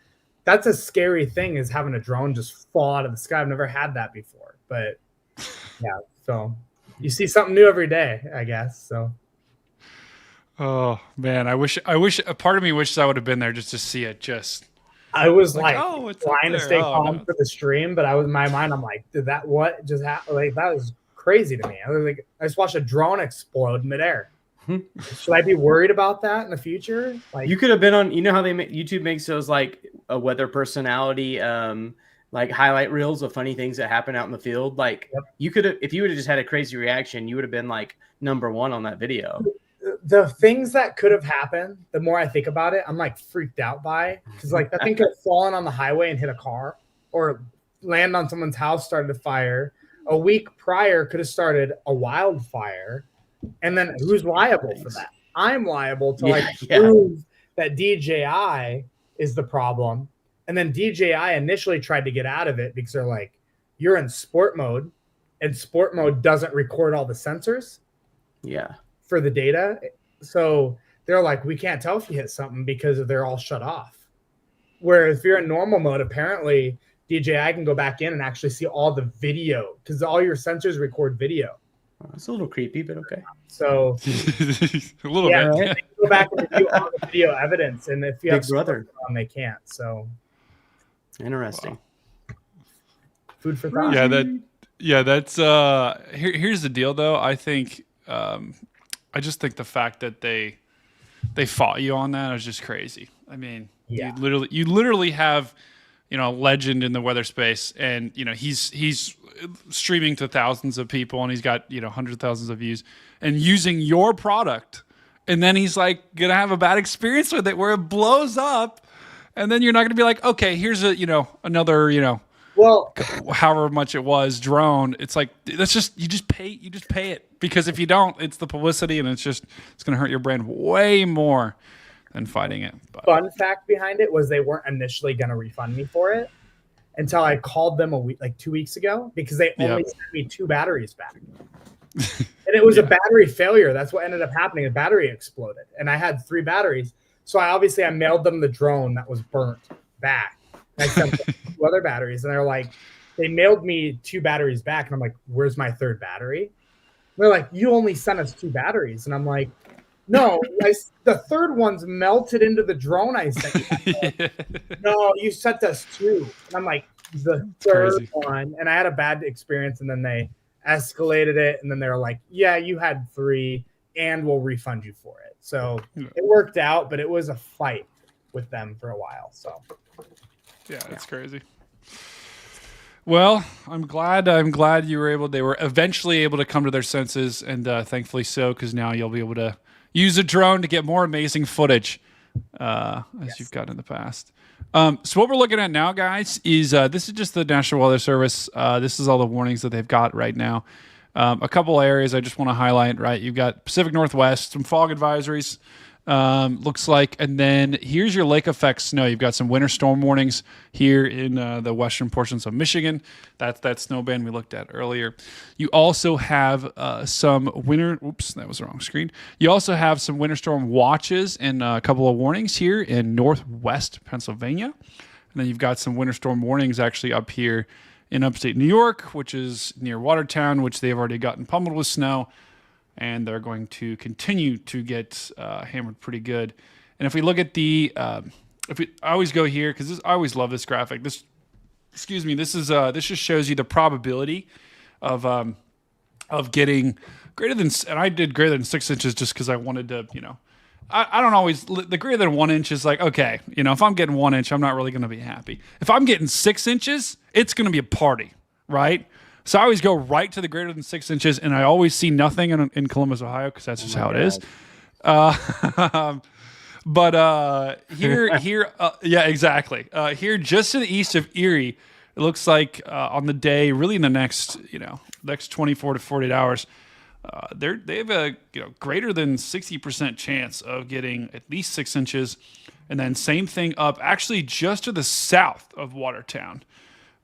that's a scary thing, is having a drone just fall out of the sky. I've never had that before, but yeah. So you see something new every day, I guess. So. Oh man, I wish a part of me wishes I would have been there just to see it. I was like it's trying to stay calm for the stream, but in my mind, I'm like, did that what just happen? Like that was crazy to me. I was like, I just watched a drone explode midair. Should I be worried about that in the future? Like, you could have been on. You know how YouTube makes those like a weather personality, like highlight reels of funny things that happen out in the field. Like you could have, if you would have just had a crazy reaction, you would have been like #1 on that video. The things that could have happened, the more I think about it, I'm like freaked out by, because like that thing could have fallen on the highway and hit a car, or land on someone's house, started a fire. A week prior could have started a wildfire, and then who's liable for that? I'm liable to prove that DJI is the problem, and then DJI initially tried to get out of it because they're like, you're in sport mode, and sport mode doesn't record all the sensors. Yeah. For the data. So they're like, we can't tell if you hit something because they're all shut off. Whereas if you're in normal mode, apparently DJI can go back in and actually see all the video, because all your sensors record video. It's a little creepy, but okay. So a little bit. Right? They can go back and review all the video evidence, and if you have brother on, they can't. So interesting. Wow. Food for thought. That's here's the deal though. I think I just think the fact that they fought you on that is just crazy. I mean, you literally have, a legend in the weather space, and he's streaming to thousands of people, and he's got hundreds of thousands of views, and using your product, and then he's like gonna have a bad experience with it where it blows up, and then you're not gonna be like, okay, here's another well, however much it was drone. It's like, that's just, you just pay it, because if you don't, it's the publicity, and it's going to hurt your brand way more than fighting it. But. Fun fact behind it was they weren't initially going to refund me for it until I called them 2 weeks ago, because they only sent me 2 batteries back. And it was a battery failure. That's what ended up happening. The battery exploded, and I had 3 batteries. So I mailed them the drone that was burnt back. I sent them 2 other batteries, and they're like, they mailed me 2 batteries back, and I'm like, where's my 3rd battery? And they're like, you only sent us 2 batteries, and I'm like, no, the 3rd one's melted into the drone I sent you. No, you sent us 2, and I'm like, the 3rd one, and I had a bad experience, and then they escalated it, and then they were like, yeah, you had 3, and we'll refund you for it. So it worked out, but it was a fight with them for a while. So. Yeah, it's crazy. Well, I'm glad they were eventually able to come to their senses, and thankfully so, because now you'll be able to use a drone to get more amazing footage as you've got in the past. So what we're looking at now, guys, is this is just the National Weather Service. This is all the warnings that they've got right now. A couple areas I just want to highlight, right? You've got Pacific Northwest, some fog advisories. Looks like, and then here's your lake effect snow. You've got some winter storm warnings here in the western portions of Michigan. That's that snow band we looked at earlier. You also have some winter. Oops, that was the wrong screen. You also have some winter storm watches and a couple of warnings here in northwest Pennsylvania. And then you've got some winter storm warnings actually up here in upstate New York, which is near Watertown, which they've already gotten pummeled with snow. And they're going to continue to get hammered pretty good. And if we look at I always go here because I always love this graphic. This just shows you the probability of getting greater than, and I did greater than 6 inches just because I wanted to, I don't always, the greater than 1 inch is like, okay, if I'm getting 1 inch, I'm not really going to be happy. If I'm getting 6 inches, it's going to be a party, right? So I always go right to the greater than 6 inches, and I always see nothing in Columbus, Ohio, because that's just how it is. But yeah, exactly. Here, just to the east of Erie, it looks like on the day, really in the next 24 to 48 hours, they have a greater than 60% chance of getting at least 6 inches, and then same thing up actually just to the south of Watertown.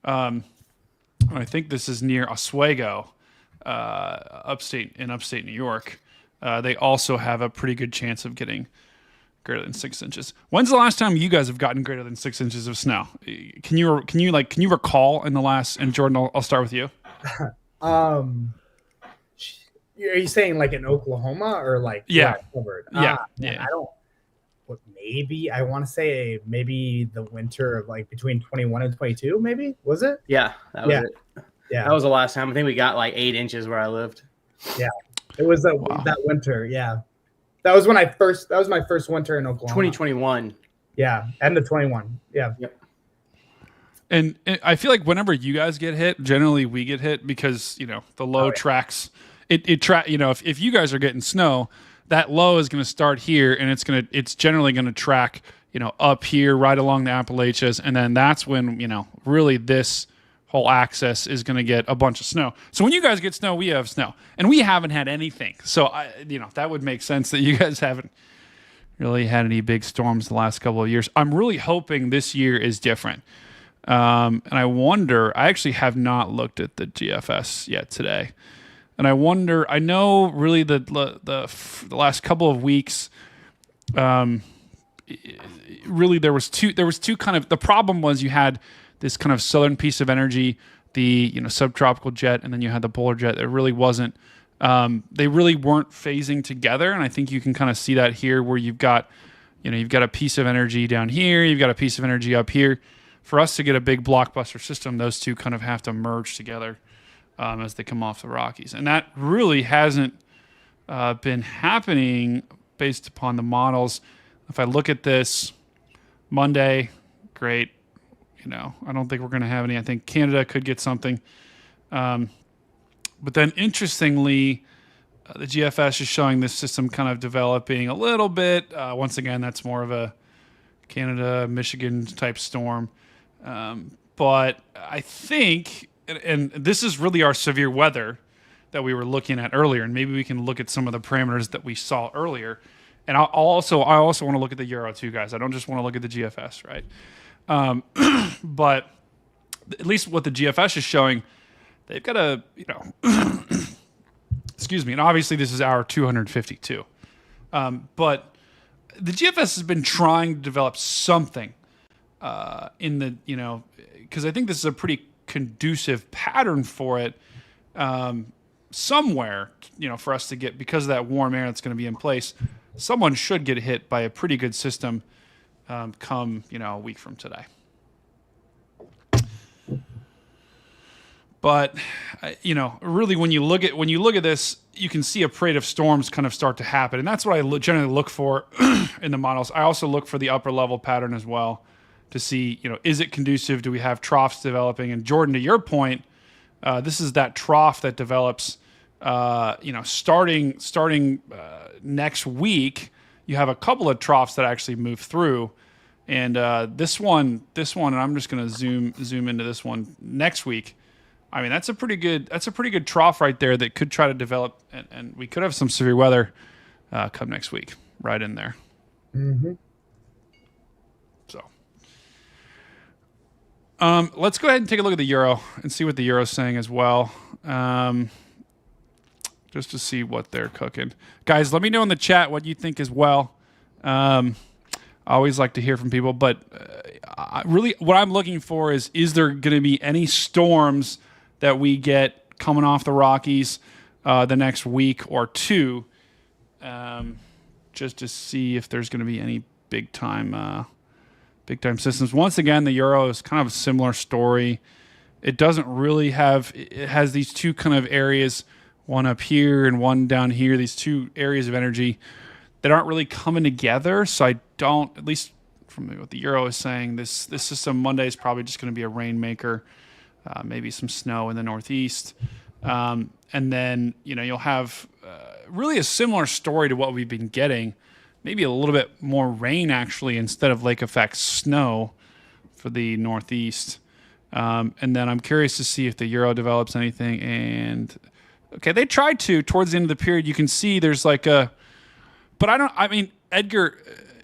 I think this is near Oswego, upstate New York. They also have a pretty good chance of getting greater than 6 inches. When's the last time you guys have gotten greater than 6 inches of snow? Can you recall in the last? And Jordan, I'll start with you. Are you saying like in Oklahoma or like yeah, yeah. I don't. Maybe I want to say maybe the winter of like between 21 and 22. Maybe was it? Yeah, that was it. Yeah, that was the last time. I think we got like 8 inches where I lived. Yeah, it was that winter. Yeah, that was my first winter in Oklahoma. 2021. Yeah, end of 21. Yeah. Yep. And I feel like whenever you guys get hit, generally we get hit because the low tracks. If you guys are getting snow, that low is going to start here, and it's generally going to track up here right along the Appalachians, and then that's when really this whole axis is going to get a bunch of snow. So when you guys get snow, we have snow, and we haven't had anything. So that would make sense that you guys haven't really had any big storms the last couple of years. I'm really hoping this year is different. And I wonder, I actually have not looked at the GFS yet today. And I wonder, I know really the last couple of weeks, really there was two kind of, the problem was you had this kind of southern piece of energy, the subtropical jet, and then you had the polar jet. It really wasn't, they really weren't phasing together. And I think you can kind of see that here where you've got a piece of energy down here, you've got a piece of energy up here. For us to get a big blockbuster system, those two kind of have to merge together as they come off the Rockies. And that really hasn't been happening based upon the models. If I look at this Monday, great. I don't think we're going to have any. I think Canada could get something. But then interestingly, the GFS is showing this system kind of developing a little bit. Once again, that's more of a Canada, Michigan type storm. But I think, and this is really our severe weather that we were looking at earlier, and maybe we can look at some of the parameters that we saw earlier. And I also want to look at the Euro too, guys. I don't just want to look at the GFS, right? But at least what the GFS is showing, they've got a, excuse me, and obviously this is our 252. But the GFS has been trying to develop something in the, because I think this is a pretty conducive pattern for it somewhere, for us to get, because of that warm air that's going to be in place, someone should get hit by a pretty good system come, a week from today. But, really when you look at this, you can see a parade of storms kind of start to happen. And that's what I generally look for in the models. I also look for the upper level pattern as well to see, is it conducive? Do we have troughs developing? And Jordan, to your point, this is that trough that develops, starting next week. You have a couple of troughs that actually move through. And this one, and I'm just going to zoom into this one next week. I mean, that's a pretty good trough right there that could try to develop, and we could have some severe weather come next week, right in there. Mm-hmm. So, let's go ahead and take a look at the Euro and see what the Euro's saying as well, just to see what they're cooking. Guys, let me know in the chat what you think as well. I always like to hear from people, but really what I'm looking for is there going to be any storms that we get coming off the Rockies the next week or two, just to see if there's going to be any big time systems. Once again, the Euro is kind of a similar story. It doesn't really have, it has these two kind of areas, one up here and one down here, these two areas of energy that aren't really coming together. So I don't, at least from what the Euro is saying, this system Monday is probably just going to be a rainmaker. Maybe some snow in the Northeast. And then, you'll have really a similar story to what we've been getting maybe a little bit more rain actually instead of lake effect snow for the northeast. And then I'm curious to see if the Euro develops anything. And okay, they tried to towards the end of the period. You can see there's like a, but I mean, Edgar,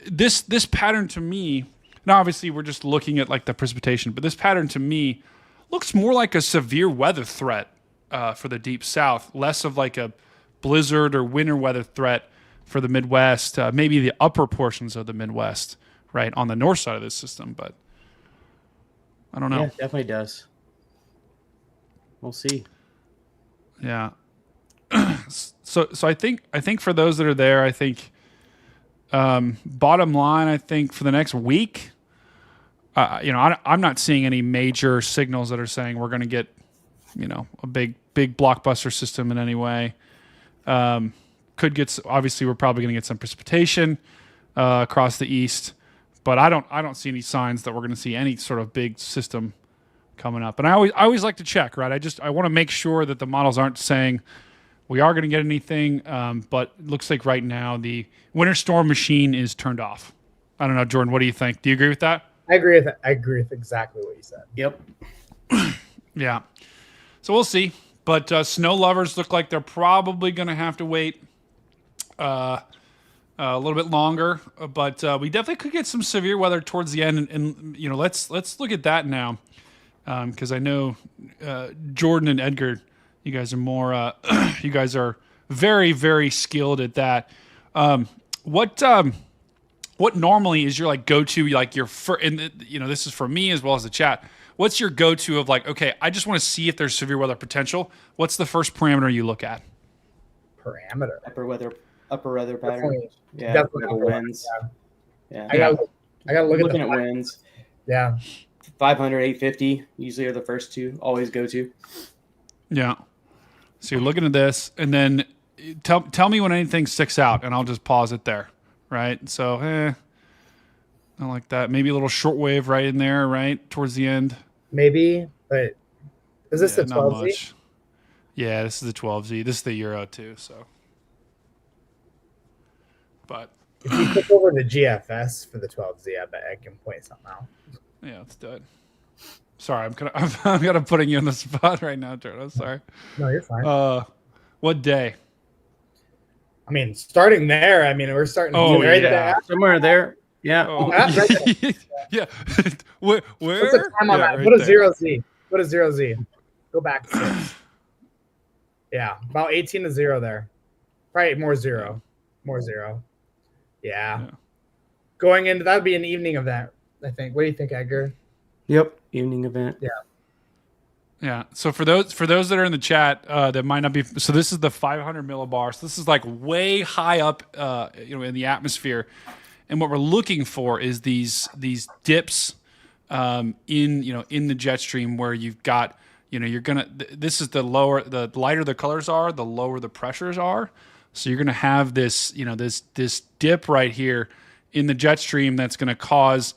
this pattern to me, now obviously we're just looking at like the precipitation, but this pattern to me looks more like a severe weather threat for the deep south, less of like a blizzard or winter weather threat for the Midwest, maybe the upper portions of the Midwest, right, on the north side of this system, but I don't know. Yeah, definitely does. We'll see. Yeah. So I think for those that are there, I think bottom line, I think for the next week, I'm not seeing any major signals that are saying we're going to get, a big blockbuster system in any way. Could get, obviously we're probably going to get some precipitation across the east, but I don't see any signs that we're going to see any sort of big system coming up. And I always like to check, right? I want to make sure that the models aren't saying we are going to get anything, but it looks like right now the winter storm machine is turned off. I don't know, Jordan, what do you think? Do you agree with that? I agree with exactly what you said. Yep. Yeah. So we'll see. But snow lovers look like they're probably going to have to wait a little bit longer. But we definitely could get some severe weather towards the end. And let's look at that now, because I know Jordan and Edgar, you guys are more. You guys are very, very skilled at that. What normally is your like go-to, like your this is for me as well as the chat. What's your go-to of like, okay, I just want to see if there's severe weather potential. What's the first parameter you look at? Parameter. Upper weather pattern. Definitely, Yeah. definitely Winds. Yeah. Yeah. I gotta look Looking at at winds. Yeah. 500, 850 usually are the first two. Always go to. Yeah. So you're looking at this, and then tell me when anything sticks out, and I'll just pause it there. Right. So, I like that. Maybe a little shortwave right in there, right towards the end. Maybe, but is this the not 12Z? much. Yeah, this is the 12Z. This is the Euro too. So, but if you click over to GFS for the 12Z, I bet I can point something out. yeah, let's do it. Sorry, I'm kind of putting you on the spot right now, Jordan. I'm sorry. No, you're fine. What day? I mean, starting there. I mean, we're starting. Oh, right yeah. there. Somewhere there. Yeah. Oh, Right there. yeah. Where? What's the time on Yeah, that? right What is there. zero Z? What is zero Z? Go back. 6. Yeah, about 18 to 0 there. Probably more zero. More zero. Yeah. Going into that would be an evening event, I think. What do you think, Edgar? Yep. Evening event. Yeah. Yeah. So for those that are in the chat that might not be, so this is the 500 millibars. So this is like way high up, in the atmosphere, and what we're looking for is these dips in the jet stream where you've got, this is the lighter the colors are, the lower the pressures are. So you're gonna have this, this dip right here in the jet stream that's gonna cause,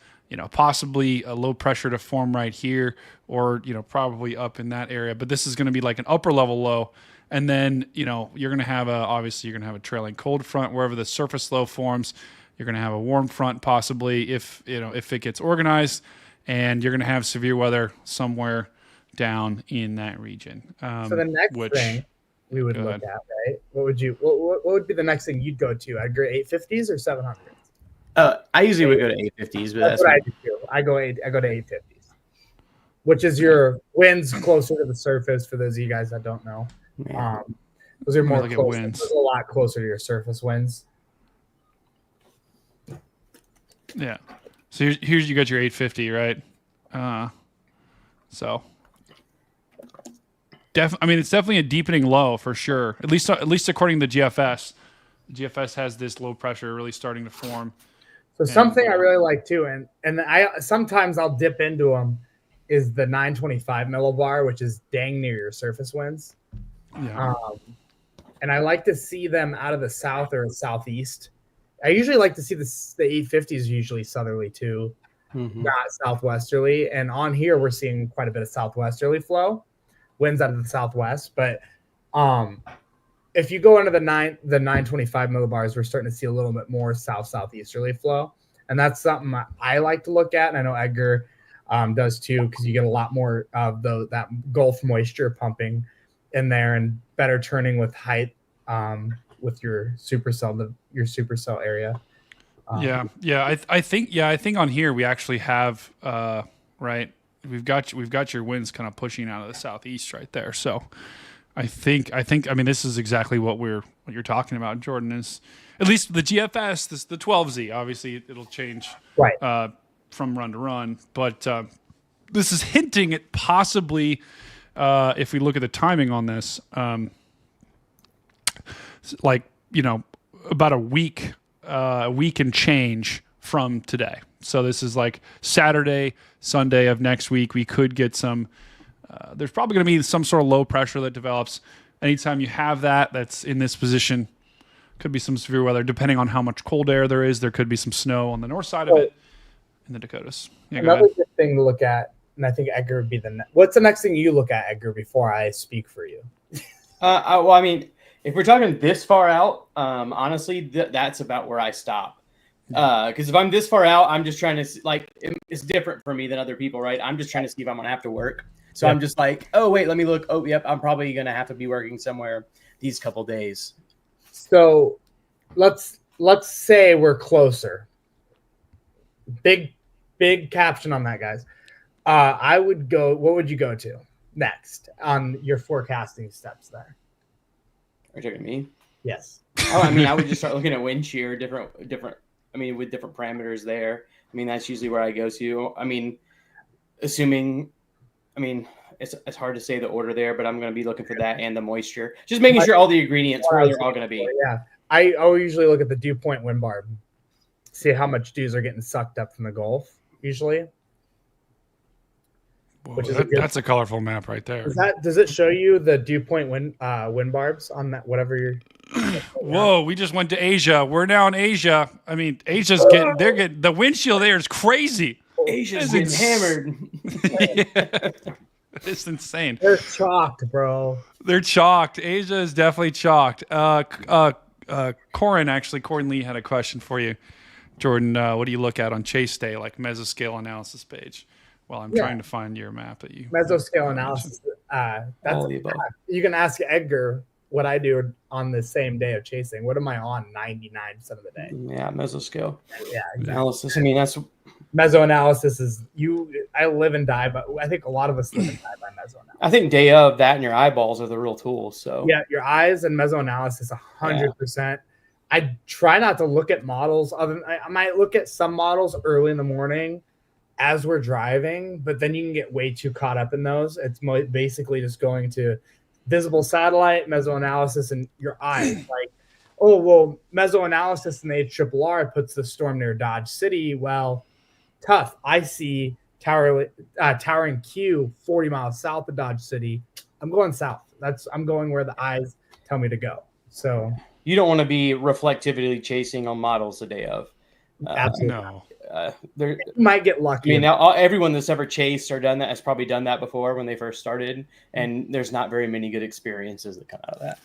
possibly a low pressure to form right here, or, probably up in that area. But this is going to be like an upper level low. And then, you're going to have obviously you're going to have a trailing cold front wherever the surface low forms. You're going to have a warm front possibly if it gets organized, and you're going to have severe weather somewhere down in that region. So the next thing we would look at, right? What would be the next thing you'd go to? Edgar, 850s or 700s? I usually would go to 850s, but that's what I do too. I go to 850s, which is your winds closer to the surface. For those of you guys that don't know, those are more close. Those are a lot closer to your surface winds. Yeah. So here's you got your 850, right? So it's definitely a deepening low for sure. At least according to GFS. GFS has this low pressure really starting to form. So something I really like too, and I sometimes I'll dip into them, is the 925 millibar, which is dang near your surface winds. Yeah. And I like to see them out of the south or southeast. I usually like to see the 850s usually southerly too, not southwesterly. And on here we're seeing quite a bit of southwesterly flow, winds out of the southwest. But if you go into the 925 millibars, we're starting to see a little bit more southeasterly flow, and that's something I like to look at, and I know Edgar does too, because you get a lot more of that Gulf moisture pumping in there and better turning with height with your supercell area. I think on here we actually have right. We've got your winds kind of pushing out of the southeast right there. So I mean this is exactly what you're talking about, Jordan, is at least the GFS, the 12Z. Obviously it'll change from run to run, but this is hinting at possibly if we look at the timing on this, like, you know, about a week and change from today. So this is like Saturday, Sunday of next week. We could get some, there's probably going to be some sort of low pressure that develops. Anytime you have that's in this position, could be some severe weather, depending on how much cold air there is. There could be some snow on the north side of it in the Dakotas. Yeah, another good thing to look at, and I think Edgar would be what's the next thing you look at, Edgar, before I speak for you? Well, I mean, if we're talking this far out, honestly, that's about where I stop. Because if I'm this far out, I'm just trying to, like, it's different for me than other people, right? I'm just trying to see if I'm going to have to work. So I'm just like, oh, wait, let me look. Oh, yep, I'm probably going to have to be working somewhere these couple days. So let's say we're closer. Big caption on that, guys. I would go, what would you go to next on your forecasting steps there? Are you talking to me? Yes. Oh, I mean, I would just start looking at wind shear, different, I mean, with different parameters there. I mean, that's usually where I go to. I mean, assuming, I mean, it's hard to say the order there, but I'm going to be looking for that and the moisture. Just making sure all the ingredients where they're all going to be. Yeah. I usually look at the dew point wind barb, see how much dews are getting sucked up from the Gulf, usually. Whoa, that's a colorful map right there. Does it show you the dew point wind barbs on that, whatever you're... Whoa, we just went to Asia. We're now in Asia. I mean, Asia's getting the windshield there is crazy. Asia's getting hammered. Yeah. It's insane. They're chalked, bro. They're chalked. Asia is definitely chalked. Corin Lee had a question for you. Jordan, what do you look at on Chase Day, like mesoscale analysis page? While I'm trying to find your map that you mesoscale analysis. You can ask Edgar what I do on the same day of chasing. What am I on 99% of the day? Yeah, mesoscale. Yeah, exactly. Analysis. I mean, that's mesoanalysis is I live and die, but I think a lot of us live and die by mesoanalysis. I think day of that and your eyeballs are the real tools. So yeah, your eyes and mesoanalysis 100%. I try not to look at models. I might look at some models early in the morning as we're driving, but then you can get way too caught up in those. It's basically just going to visible satellite, mesoanalysis, and your eyes. Like, oh, well, mesoanalysis in the HRRR puts the storm near Dodge City. Well, tough. I see towering Q 40 miles south of Dodge City. I'm going south. I'm going where the eyes tell me to go. So you don't want to be reflectively chasing on models the day of. Absolutely. No. You might get lucky. I mean, now everyone that's ever chased or done that has probably done that before when they first started, and there's not very many good experiences that come out of that.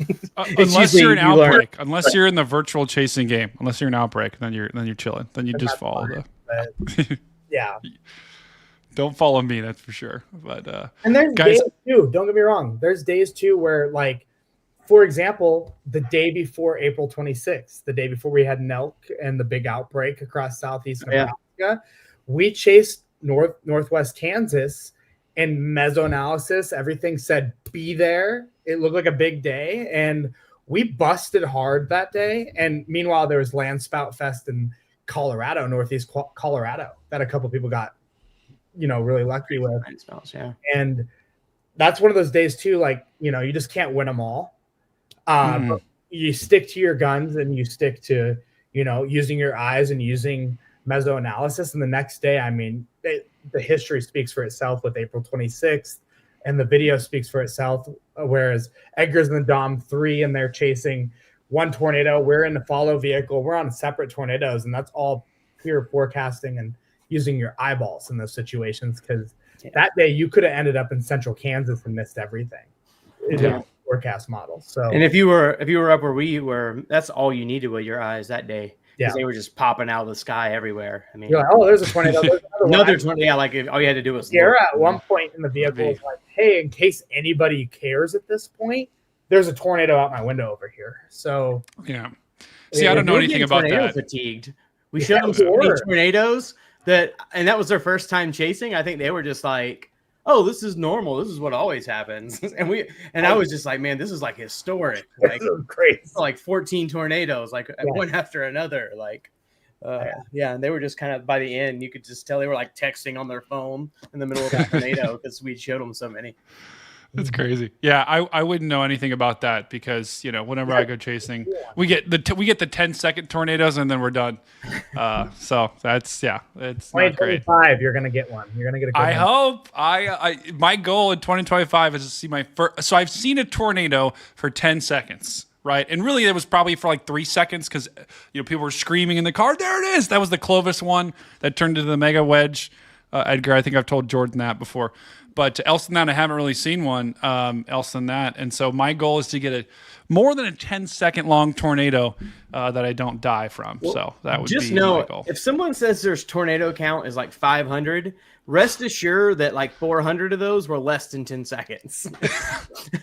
Unless you're an Outbreak, unless you're in the virtual chasing game, unless you're an Outbreak, then you're chilling. Then you just follow yeah. Don't follow me, that's for sure. But and there's days too. Don't get me wrong. There's days too where, like, for example, the day before April 26th, the day before we had Nelk and the big outbreak across southeast Nebraska, we chased northwest Kansas, and mesoanalysis, everything said be there. It looked like a big day, and we busted hard that day. And meanwhile, there was Landspout Fest in Colorado, northeast Colorado, that a couple people got, really lucky with. Yeah. And that's one of those days too, like, you just can't win them all. But you stick to your guns and you stick to, using your eyes and using mesoanalysis. And the next day, I mean, the history speaks for itself with April 26th, and the video speaks for itself. Whereas Edgar's in the Dom 3 and they're chasing one tornado. We're in the follow vehicle. We're on separate tornadoes, and that's all pure forecasting and using your eyeballs in those situations. Because that day you could have ended up in central Kansas and missed everything. forecast model. So, and if you were up where we were, that's all you needed with your eyes that day. Because they were just popping out of the sky everywhere. I mean, you're like, oh, there's a tornado. There's another tornado. Yeah, like all you had to do was Sarah look. at one point in the vehicle was like, hey, in case anybody cares at this point, there's a tornado out my window over here. So yeah. See, I don't know anything about that. Fatigued. We showed them so many tornadoes and that was their first time chasing. I think they were just like, oh, this is normal. This is what always happens. And I was just like, man, this is like historic. Like crazy. Like 14 tornadoes, like one after another. Like, yeah. And they were just kind of, by the end, you could just tell they were like texting on their phone in the middle of the tornado because we showed them so many. That's crazy. Yeah, I wouldn't know anything about that because whenever I go chasing, we get the 10-second tornadoes and then we're done. So it's not great. 2025, you're gonna get one. You're gonna get a good one. Hope. My goal in 2025 is to see my first. So I've seen a tornado for 10 seconds, right? And really, it was probably for like 3 seconds because people were screaming in the car. There it is. That was the Clovis one that turned into the mega wedge. Edgar, I think I've told Jordan that before. But else than that, I haven't really seen one else than that. And so my goal is to get more than a 10-second long tornado that I don't die from. Well, so that would be my goal. If someone says their tornado count is like 500, rest assured that like 400 of those were less than 10 seconds.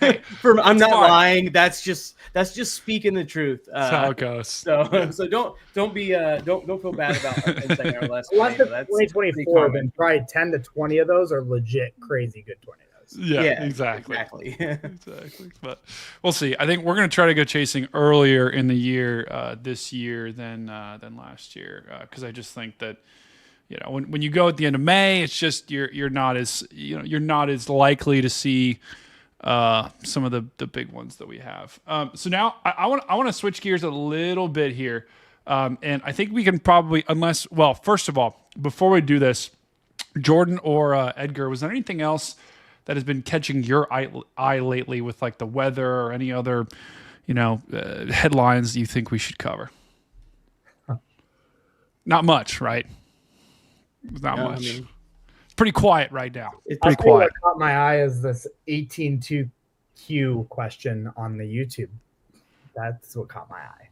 I'm not lying. That's just speaking the truth. That's how it goes. So don't feel bad about 10 second or less. Unless it's 2024, then probably 10 to 20 of those are legit crazy good tornadoes. Yeah, exactly. Exactly. But we'll see. I think we're going to try to go chasing earlier in the year this year than last year because I just think that when you go at the end of May, it's just you're not as likely to see some of the big ones that we have. So now I want to switch gears a little bit here, and I think we can probably first of all, before we do this, Jordan or Edgar, was there anything else that has been catching your eye lately with like the weather or any other, headlines you think we should cover? Not much, right? Not much. It's pretty quiet right now. It's pretty quiet. What caught my eye is this 18.2Q question on the YouTube. That's what caught my eye.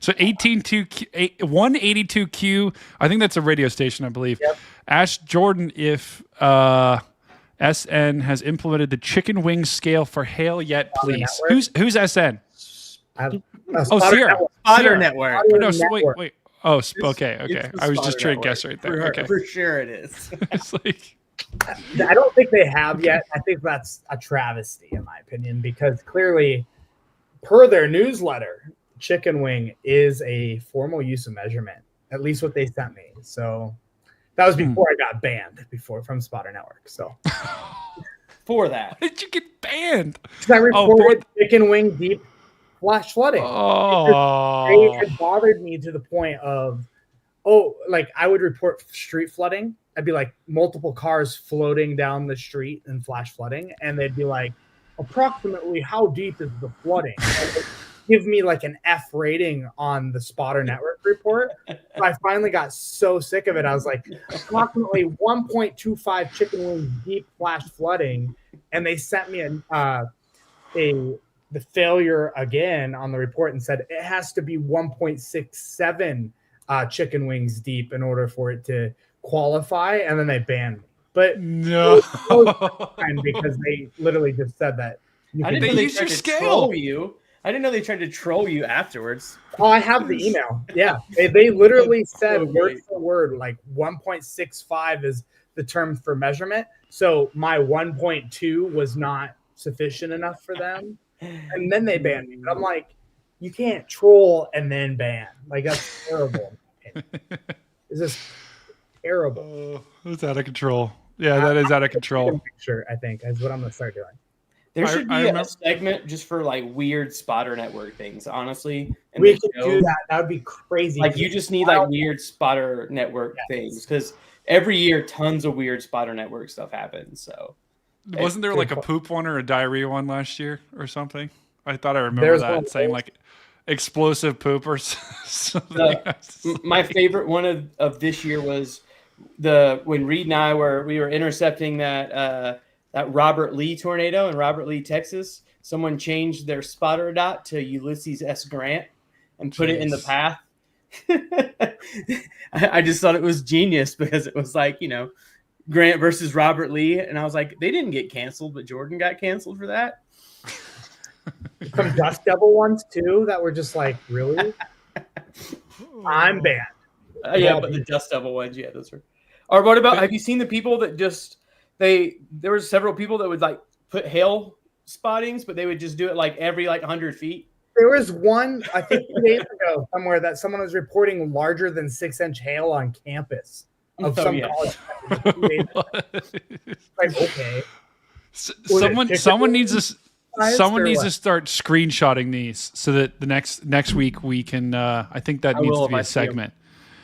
So 182Q, I think that's a radio station, I believe. Yep. Ask Jordan if SN has implemented the chicken wing scale for hail yet, please. Who's SN? Sierra. Spotter Network. No, wait. Oh, okay. I was just trying to guess right there. Okay. For sure it is. It's like, I don't think they have yet. I think that's a travesty, in my opinion, because clearly, per their newsletter, chicken wing is a formal use of measurement, at least what they sent me. So that was before I got banned from Spotter Network. So for that, why did you get banned? Because I reported chicken wing deep flash flooding. It had bothered me to the point of, I would report street flooding. I'd be like multiple cars floating down the street and flash flooding, and they'd be like, approximately how deep is the flooding? Give me like an F rating on the Spotter Network report. So I finally got so sick of it. I was like, approximately 1.25 chicken wings deep flash flooding, and they sent me the failure again on the report and said it has to be 1.67 chicken wings deep in order for it to qualify, and then they banned me. But no, because they literally just said that. I didn't know they tried to troll you. I didn't know they tried to troll you afterwards. Oh, I have the email. Yeah, they literally said word for word, like 1.65 is the term for measurement. So my 1.2 was not sufficient enough for them. And then they banned me. But I'm like, you can't troll and then ban. Like, that's terrible. Is this terrible? It's out of control. Yeah, that is out of control. Picture, I think, is what I'm going to start doing. There should be a segment just for like weird Spotter Network things, honestly. And we could do that. That would be crazy. Like, you just need like weird Spotter Network things, because every year tons of weird Spotter Network stuff happens. So wasn't there like a poop one or a diarrhea one last year or something? I thought I remember that saying like explosive poop or something. My favorite one of this year was when Reed and I were intercepting that that Robert Lee tornado in Robert Lee, Texas. Someone changed their spotter dot to Ulysses S. Grant and put it in the path. I just thought it was genius because it was like, Grant versus Robert Lee. And I was like, they didn't get canceled, but Jordan got canceled for that. Some Dust Devil ones too that were just like, really? I'm banned. Yeah, but the Dust Devil ones, yeah, those were. Or what about? Have you seen the people that just there were several people that would like put hail spottings, but they would just do it like every 100 feet. There was one, I think 2 days ago, somewhere that someone was reporting larger than 6-inch hail on campus of some college. Like, okay. Someone needs to start screenshotting these so that the next week we can. I think that needs to be a segment.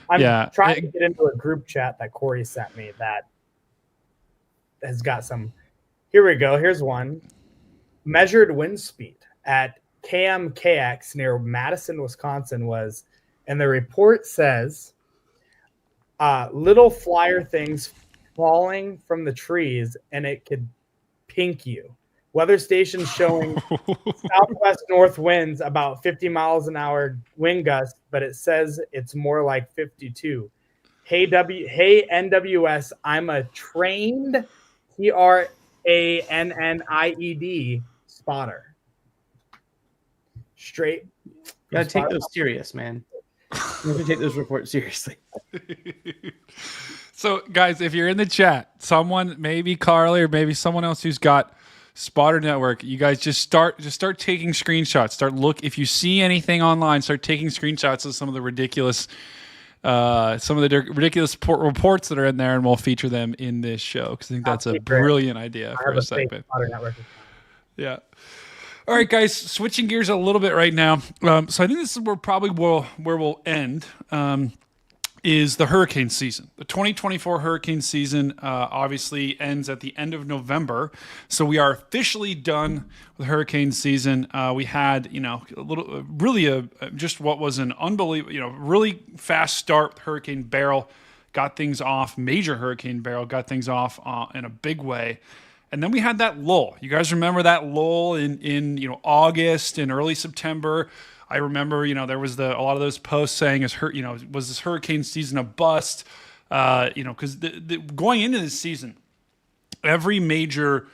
I'm trying to get into a group chat that Corey sent me that has got some. Here we go. Here's one. Measured wind speed at KMKX near Madison, Wisconsin was, and the report says little flyer things falling from the trees and it could pink you. Weather station showing southwest north winds about 50 miles an hour wind gust, but it says it's more like 52. Hey NWS, I'm a trained TRANNIED spotter. Straight. Gotta take those serious, man. You have to take those reports seriously. So, guys, if you're in the chat, someone, maybe Carly or maybe someone else who's got Spotter Network, you guys just start taking screenshots. If you see anything online, start taking screenshots of some of the ridiculous reports that are in there, and we'll feature them in this show because I think that's a brilliant idea for a segment. Yeah. All right, guys, switching gears a little bit right now. So I think this is where we'll end. Is the hurricane season. The 2024 hurricane season obviously ends at the end of November. So we are officially done with hurricane season. We had, just what was an unbelievable, really fast start with Hurricane Beryl, got things off, major Hurricane Beryl, got things off in a big way. And then we had that lull. You guys remember that lull in August and early September? I remember, there was a lot of those posts saying, was this hurricane season a bust? Because going into this season, every major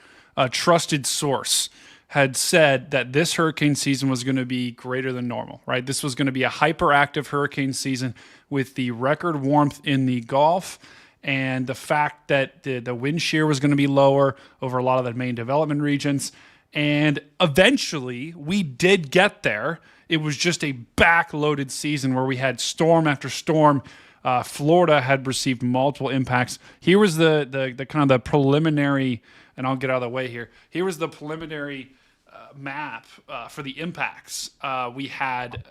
trusted source had said that this hurricane season was going to be greater than normal, right? This was going to be a hyperactive hurricane season with the record warmth in the Gulf and the fact that the wind shear was going to be lower over a lot of the main development regions. And eventually, we did get there. It was just a backloaded season where we had storm after storm. Florida had received multiple impacts. Here was the kind of the preliminary, and I'll get out of the way here. Here was the preliminary map for the impacts. We had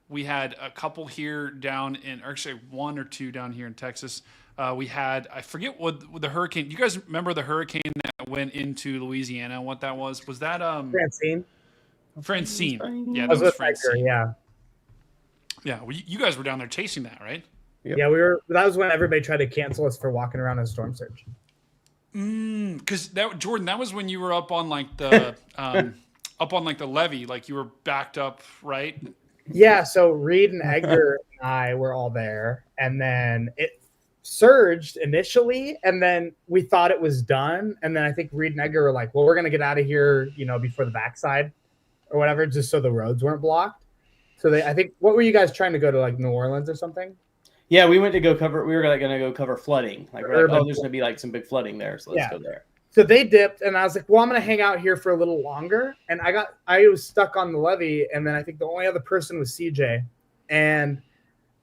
we had a couple here down in, or actually one or two down here in Texas. We had, I forget what the hurricane. You guys remember the hurricane that went into Louisiana? What that was? Was that Francine? Yeah, that was Francine. Yeah. Yeah, well, you guys were down there chasing that, right? Yep. Yeah, we were. That was when everybody tried to cancel us for walking around in storm surge. Because Jordan, that was when you were up on the the levee, like you were backed up, right? Yeah. So Reed and Edgar and I were all there, and then it surged initially, and then we thought it was done, and then I think Reed and Edgar were like, "Well, we're gonna get out of here, before the backside, or whatever, just so the roads weren't blocked." So I think, what were you guys trying to go to, like New Orleans or something? Yeah, we went to go cover. We were going to go cover flooding. Like, there's going to be like some big flooding there, so let's go there. So they dipped, and I was like, well, I'm going to hang out here for a little longer. And I was stuck on the levee, and then I think the only other person was CJ. And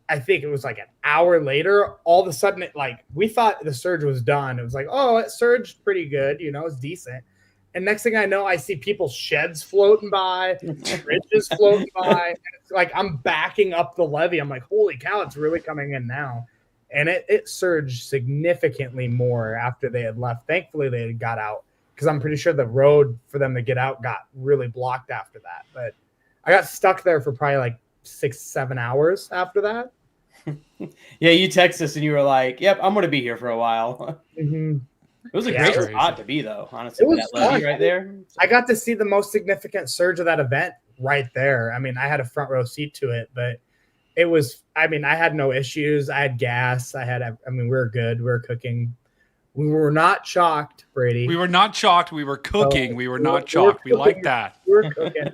I think it was like an hour later, all of a sudden, we thought the surge was done. It was like, oh, it surged pretty good, it's decent. And next thing I know, I see people's sheds floating by, bridges floating by. And it's like I'm backing up the levee. I'm like, holy cow, it's really coming in now. And it surged significantly more after they had left. Thankfully, they had got out because I'm pretty sure the road for them to get out got really blocked after that. But I got stuck there for probably like 6-7 hours after that. Yeah, you text us and you were like, yep, I'm going to be here for a while. Mm-hmm. It was a Yeah, great spot to be, though. Honestly, It was with that levee fun. right there. I got to see the most significant surge of that event right there. I mean, I had a front row seat to it, but it was, I mean, I had no issues. I had gas. We were good. We were cooking. We were not chalked, Brady. We were not chalked. We were cooking. We were not We chalked. We cooking. like that. We were cooking.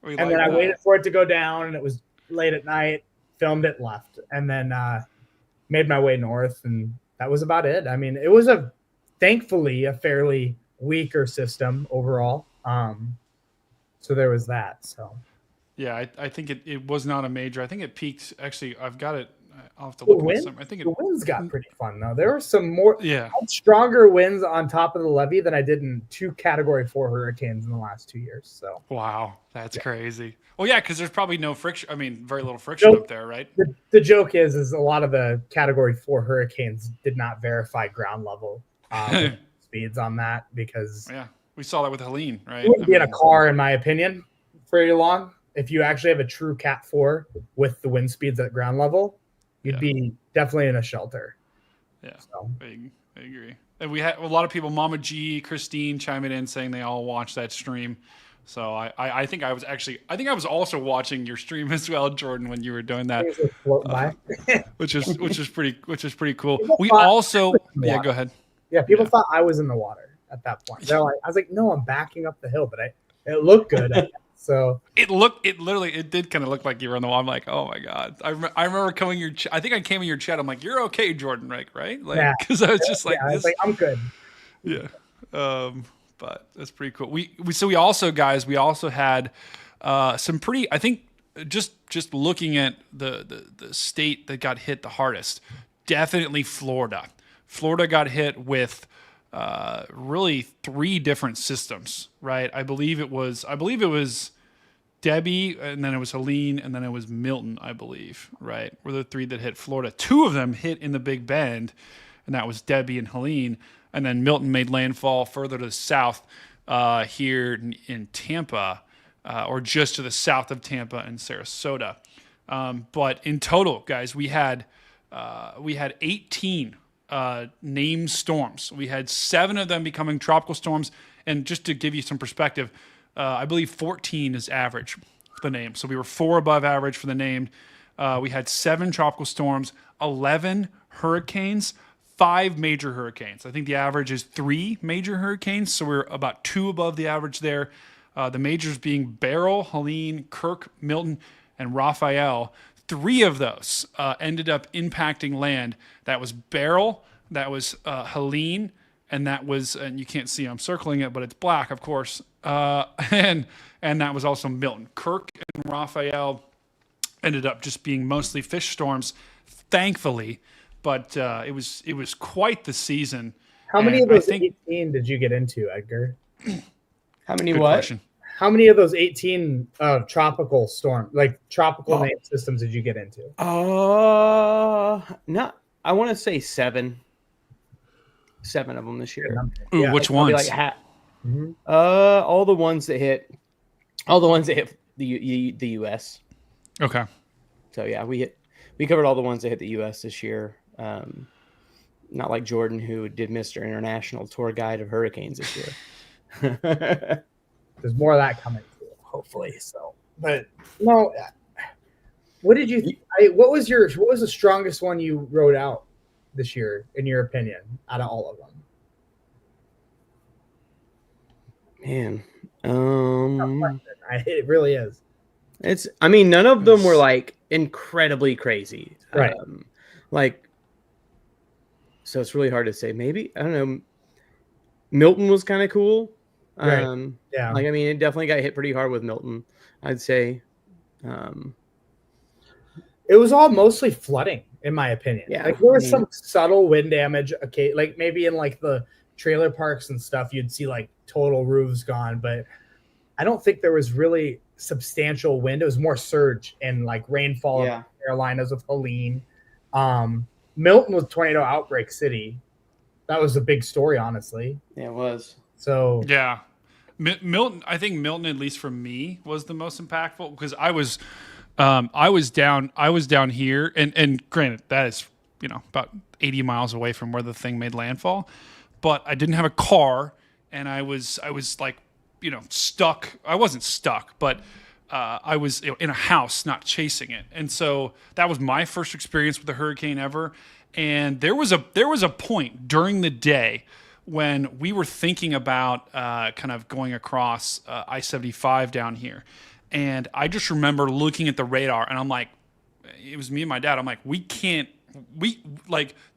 We And like then I that. waited for it to go down, and it was late at night, filmed it, left, and then made my way north, and that was about it. I mean, it was thankfully a fairly weaker system overall. So there was that. So Yeah, I think it was not a major. I think it peaked. Actually, I've got it. I'll have to look at some. I think the winds got pretty fun though. There were some more stronger winds on top of the levee than I did in 2 Category 4 hurricanes in the last 2 years. So wow, that's crazy. Well, yeah, because there's probably no friction. I mean, very little friction up there, right? The joke is a lot of the Category 4 hurricanes did not verify ground level speeds on that because we saw that with Helene, right? You wouldn't be in a car, in my opinion, very long. If you actually have a true Cat 4 with the wind speeds at ground level, you'd be definitely in a shelter. Yeah, so. I agree. And we had a lot of people, Mama G, Christine chiming in saying they all watched that stream. So I think I was also watching your stream as well, Jordan, when you were doing that, which is pretty cool. We also go ahead. Yeah, people thought I was in the water at that point. They're like, I was like, no, I'm backing up the hill, but it looked good. So it did kind of look like you were on the wall. I'm like, oh my god. I remember coming I think I came in your chat. I'm like, you're okay, Jordan, right? Like, because I was just like, I was like, I'm good. Yeah. But that's pretty cool. We also had some pretty. I think just looking at the state that got hit the hardest, definitely Florida. Florida got hit with really 3 different systems, right? I believe it was Debbie, and then it was Helene, and then it was Milton, I believe, right? Were the 3 that hit Florida. 2 of them hit in the Big Bend, and that was Debbie and Helene. And then Milton made landfall further to the south here in Tampa, or just to the south of Tampa and Sarasota. But in total, guys, we had 18 named storms. We had 7 of them becoming tropical storms. And just to give you some perspective, I believe 14 is average for the name. So we were 4 above average for the named. We had 7 tropical storms, 11 hurricanes, 5 major hurricanes. I think the average is 3 major hurricanes, so we're about 2 above the average there. The majors being Beryl, Helene, Kirk, Milton, and Raphael. 3 of those ended up impacting land. That was Beryl, that was Helene, and that was, and you can't see I'm circling it, but it's black, of course. And that was also Milton. Kirk and Raphael ended up just being mostly fish storms, thankfully. But it was quite the season. How many of those 18 did you get into, Edgar? How many Good what? Question. How many of those 18 tropical name systems did you get into? I want to say 7. 7 of them this year. Ooh, which ones? Like all the ones that hit the U.S. Okay. So yeah, we covered all the ones that hit the U.S. this year. Not like Jordan, who did Mr. International Tour Guide of Hurricanes this year. There's more of that coming too, hopefully. So, but no, what did you? What was the strongest one you wrote out this year, in your opinion, out of all of them? Man, it really is. None of them were like incredibly crazy, right? So it's really hard to say. Maybe, I don't know. Milton was kind of cool. Right. Yeah. It definitely got hit pretty hard with Milton, I'd say. It was all mostly flooding, in my opinion. Yeah. Like there was some subtle wind damage. Okay. Like maybe in like the trailer parks and stuff, you'd see like total roofs gone, but I don't think there was really substantial wind. It was more surge and like rainfall in the Carolinas with Helene. Milton was tornado outbreak city. That was a big story, honestly. Yeah, it was. So yeah, Milton. I think Milton, at least for me, was the most impactful because I was down here, and granted that is about 80 miles away from where the thing made landfall, but I didn't have a car, and I was like, stuck. I wasn't stuck, but I was in a house, not chasing it. And so that was my first experience with a hurricane ever. And there was a point during the day when we were thinking about kind of going across I-75 down here. And I just remember looking at the radar, and I'm like, it was me and my dad. I'm like,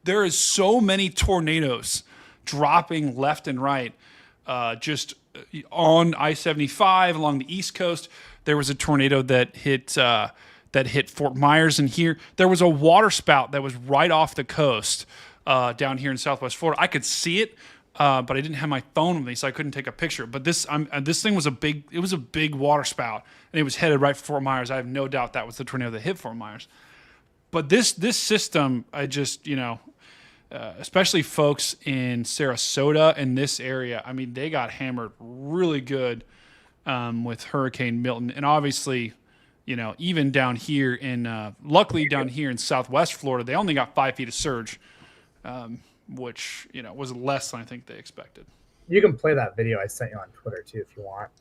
there is so many tornadoes dropping left and right, just on I-75 along the East Coast. There was a tornado that hit Fort Myers, and here there was a water spout that was right off the coast down here in Southwest Florida. I could see it, but I didn't have my phone with me, so I couldn't take a picture. But this thing was a big water spout, and it was headed right for Fort Myers. I have no doubt that was the tornado that hit Fort Myers. But this system, I just, especially folks in Sarasota and this area, I mean, they got hammered really good with Hurricane Milton. And obviously, even down here luckily down here in Southwest Florida, they only got 5 feet of surge, which, was less than I think they expected. You can play that video I sent you on Twitter too, if you want.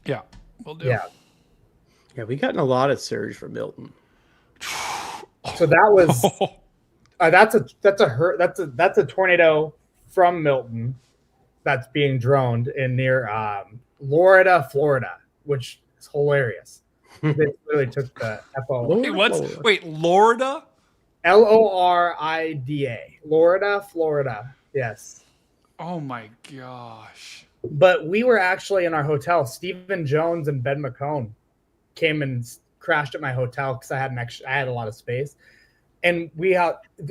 Yeah, we'll do. Yeah, we got in a lot of surge for Milton. So that was that's a tornado from Milton that's being droned in near Lorida, Florida, which is hilarious. They really took the FO. Wait, Lorida? Lorida, Lorida, Florida. Yes. Oh my gosh. But we were actually in our hotel. Stephen Jones and Ben McCone came and crashed at my hotel because I had a lot of space. And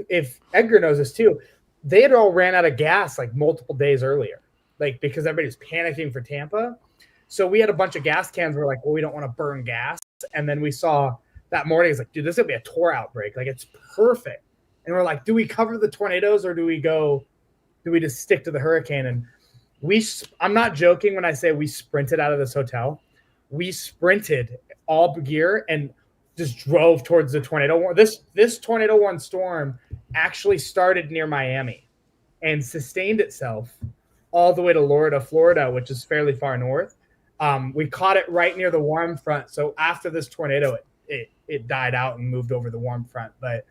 if Edgar knows this too, they had all ran out of gas like multiple days earlier, like because everybody's panicking for Tampa. So we had a bunch of gas cans. We're like, well, we don't want to burn gas. And then we saw that morning, it's like, dude, this is gonna be a tour outbreak. Like, it's perfect. And we're like, do we cover the tornadoes or do we just stick to the hurricane? And I'm not joking when I say we sprinted out of this hotel. We sprinted all gear and just drove towards the tornado. This tornado one storm actually started near Miami and sustained itself all the way to Lorida, Florida, which is fairly far north. We caught it right near the warm front. So after this tornado, it died out and moved over the warm front. But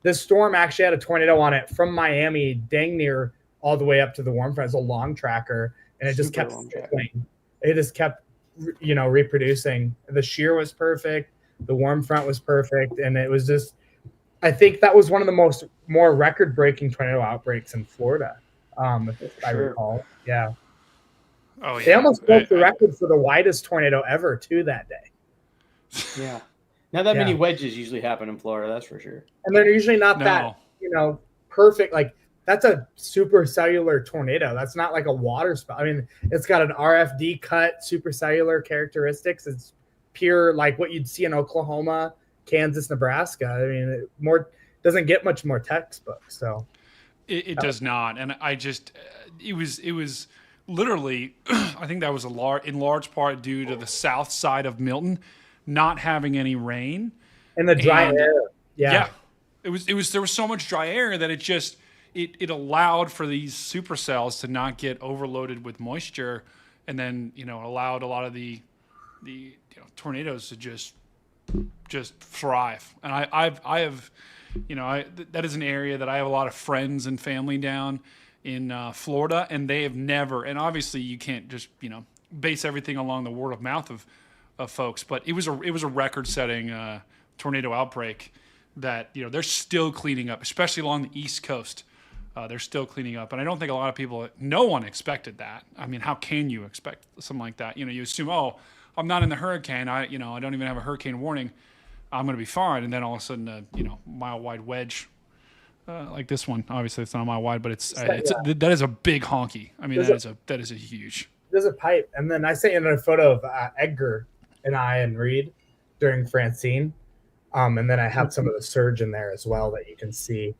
this storm actually had a tornado on it from Miami, dang near all the way up to the warm front. It's a long tracker, and it just kept circling. It just kept, reproducing. The shear was perfect. The warm front was perfect. And it was just, I think that was one of the more record-breaking tornado outbreaks in Florida, if I recall. Yeah. Oh, yeah. They almost broke the record for the widest tornado ever, too, that day. Yeah. Not that many wedges usually happen in Florida, that's for sure. And they're usually not that, perfect. Like, that's a supercellular tornado. That's not like a water spout. I mean, it's got an RFD cut, supercellular characteristics. It's pure, like what you'd see in Oklahoma, Kansas, Nebraska. I mean, it doesn't get much more textbook. So it does not. And I just, it was literally, I think that was in large part due to the south side of Milton not having any rain and the dry air. Yeah. There was so much dry air that it allowed for these supercells to not get overloaded with moisture, and then allowed a lot of the tornadoes to just thrive. And I have that is an area that I have a lot of friends and family down in Florida, and they have never. And obviously, you can't just base everything along the word of mouth of folks, but it was a record-setting tornado outbreak that they're still cleaning up, especially along the East Coast. They're still cleaning up, and I don't think a lot of people. No one expected that. I mean, how can you expect something like that? You assume, oh, I'm not in the hurricane. I don't even have a hurricane warning. I'm going to be fine. And then all of a sudden, mile-wide wedge like this one. Obviously, it's not a mile wide, but that is a big honky. I mean, that is a huge. There's a pipe, and then I sent you a photo of Edgar and I and Reed during Francine, and then I have some of the surge in there as well that you can see.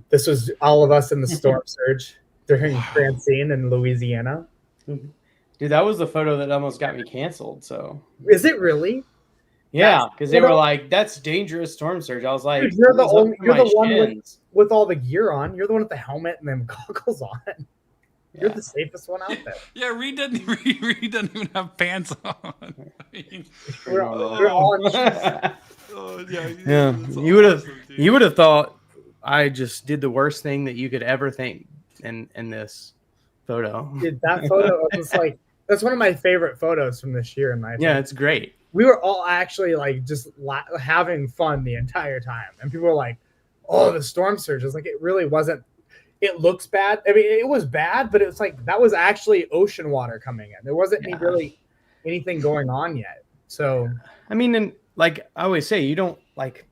This was all of us in the storm surge during Francine in Louisiana. Dude, that was the photo that almost got me canceled. So is it really? Yeah, because they were like, "That's dangerous storm surge." I was like, dude, you're the one with all the gear on. You're the one with the helmet and them goggles on. You're the safest one out there. Yeah, Reed doesn't even have pants on. We're all yeah. You would have thought I just did the worst thing that you could ever think in this photo. Dude, that photo was like, that's one of my favorite photos from this year. In my opinion. Yeah, it's great. We were all actually like just having fun the entire time, and people were like, "Oh, the storm surge." It's like it really wasn't. It looks bad. I mean, it was bad, but it was like that was actually ocean water coming in. There wasn't really anything going on yet. So, I mean, and like I always say, you don't like.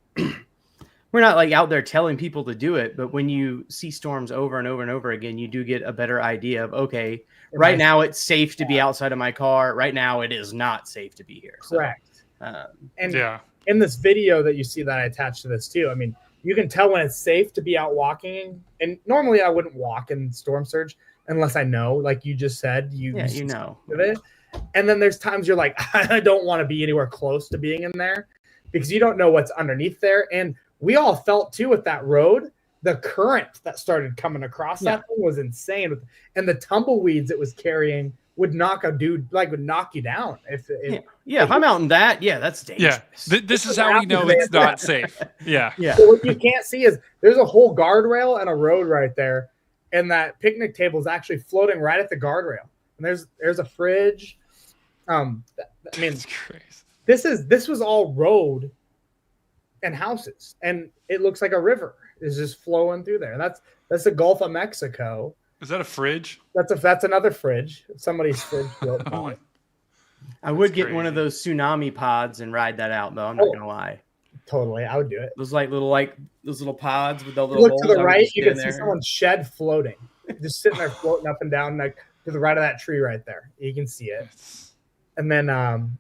We're not like out there telling people to do it, but when you see storms over and over and over again, you do get a better idea of, okay, right now it's safe to be outside of my car. Right now it is not safe to be here. Correct. And in this video that you see that I attached to this too, I mean, you can tell when it's safe to be out walking. And normally I wouldn't walk in storm surge unless I know, like you just said, you know it. And then there's times you're like, I don't want to be anywhere close to being in there because you don't know what's underneath there. And we all felt too with that road, the current that started coming across that thing was insane. And the tumbleweeds it was carrying would knock you down. If I'm out in that, that's dangerous. Yeah, this is how we know it's not safe. Yeah. So what you can't see is there's a whole guardrail and a road right there. And that picnic table is actually floating right at the guardrail. And there's a fridge. I mean, that's crazy. This was all road and houses, and it looks like a river is just flowing through there. And that's the Gulf of Mexico. Is that a fridge? That's another fridge. Somebody's fridge. I would get one of those tsunami pods and ride that out, though. I'm not gonna lie. Totally, I would do it. Those little pods with the little. Look to the right, you can see someone's shed floating, just sitting there floating up and down, like to the right of that tree right there. You can see it. And then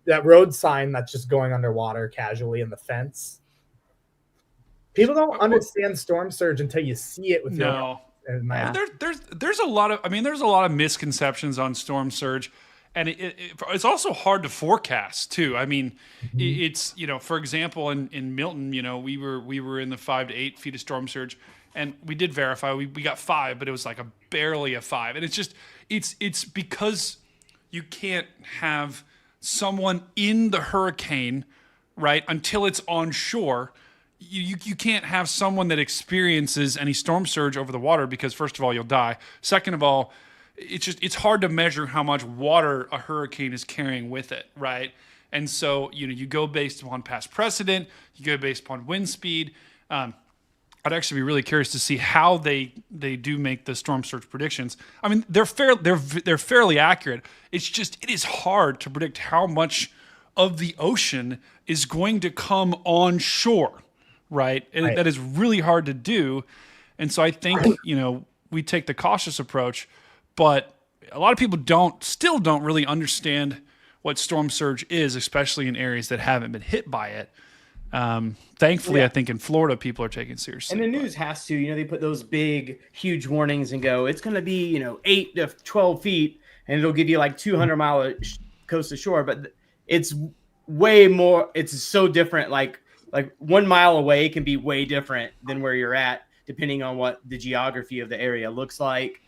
that road sign that's just going underwater casually in the fence. People don't understand storm surge until you see it with your eyes. There's a lot of misconceptions on storm surge, and it's also hard to forecast too. I mean, it's for example in Milton, we were in the 5 to 8 feet of storm surge, and we did verify we got 5, but it was like barely a 5, and it's because you can't have someone in the hurricane right until it's on shore. You can't have someone that experiences any storm surge over the water because first of all, you'll die. Second of all, it's hard to measure how much water a hurricane is carrying with it, right? And so, you go based upon past precedent, you go based upon wind speed. I'd actually be really curious to see how they do make the storm surge predictions. I mean, they're fairly accurate. It is hard to predict how much of the ocean is going to come on shore. Right. That is really hard to do. And so I think, we take the cautious approach, but a lot of people still don't really understand what storm surge is, especially in areas that haven't been hit by it. Thankfully, I think in Florida, people are taking it seriously. And the news has to, they put those big, huge warnings and go, it's going to be, 8 to 12 feet, and it'll give you like 200-mile coast to shore. But it's way more. It's so different. Like 1 mile away can be way different than where you're at, depending on what the geography of the area looks like,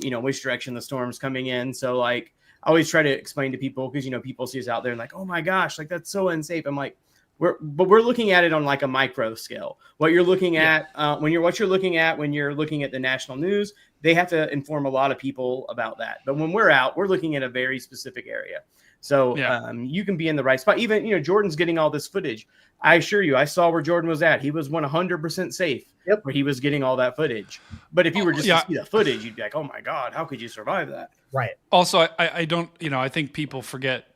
which direction the storm's coming in. So I always try to explain to people because, people see us out there and like, oh my gosh, like that's so unsafe. I'm like, we're looking at it on like a micro scale. What you're looking at when you're looking at the national news, they have to inform a lot of people about that. But when we're out, we're looking at a very specific area. So you can be in the right spot. Even, Jordan's getting all this footage. I assure you, I saw where Jordan was at. He was 100% safe where he was getting all that footage. But if you were just to see the footage, you'd be like, oh my God, how could you survive that? Right. Also, I don't, I think people forget,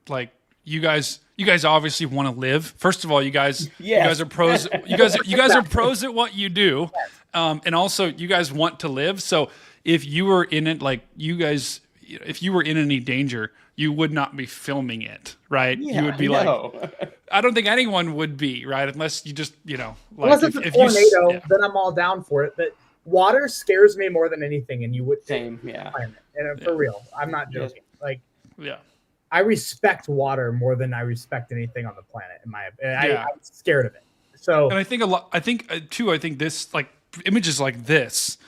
like, you guys obviously want to live. First of all, you guys are pros. You guys are pros at what you do. And also you guys want to live. So if you were in it, like if you were in any danger, you would not be filming it, right? Yeah, you would be like, I don't think anyone would be, right? Unless you just, unless it's a tornado, then I'm all down for it. But water scares me more than anything, and you would same, yeah. And for real, I'm not joking. I respect water more than I respect anything on the planet. In my opinion, I'm scared of it. So, and I think I think this, like, images like this,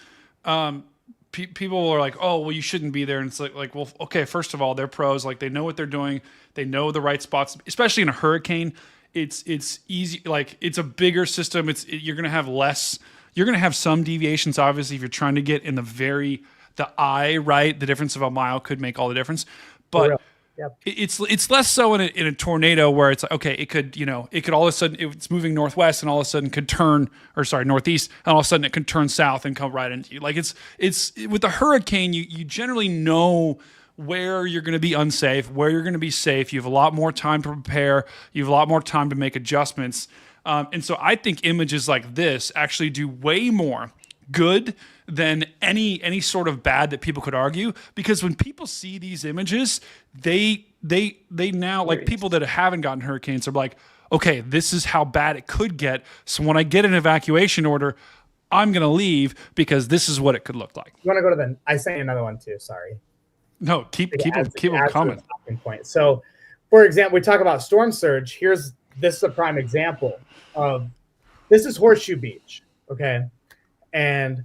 people are like, oh, well, you shouldn't be there. And it's like, well, okay, first of all, they're pros. Like, they know what they're doing. They know the right spots, especially in a hurricane. It's easy. Like, it's a bigger system. You're going to have less, you're going to have some deviations, obviously, if you're trying to get in the eye, right? The difference of a mile could make all the difference. But it's less so in a tornado where it's like, okay, it could all of a sudden, it's moving northwest and all of a sudden could turn, or sorry, northeast, and all of a sudden it could turn south and come right into you. Like, it's with a hurricane, you generally know where you're going to be unsafe, where you're going to be safe. You have a lot more time to prepare. You have a lot more time to make adjustments. And so I think images like this actually do way more good than any sort of bad that people could argue, because when people see these images, they now, like, people that haven't gotten hurricanes are like, okay, this is how bad it could get. So when I get an evacuation order, I'm going to leave because this is what it could look like. You want to go to I say another one too. Sorry. No, keep them coming. Point. So, for example, we talk about storm surge. This is a prime example of, this is Horseshoe Beach. Okay. And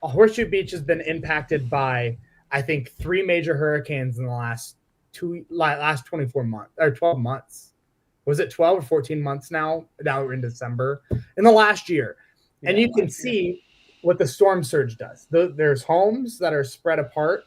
Horseshoe Beach has been impacted by, I think, 3 major hurricanes in the last 24 months or 12 months. Was it 12 or 14 months now? Now we're in December, in the last year. Yeah, and you can see what the storm surge does. There's homes that are spread apart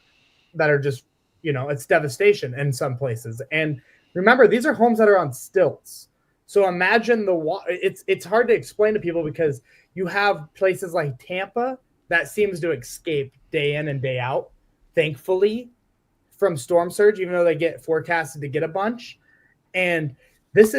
that are just, it's devastation in some places. And remember, these are homes that are on stilts. So imagine the water. It's hard to explain to people because you have places like Tampa that seems to escape day in and day out, thankfully, from storm surge, even though they get forecasted to get a bunch. And these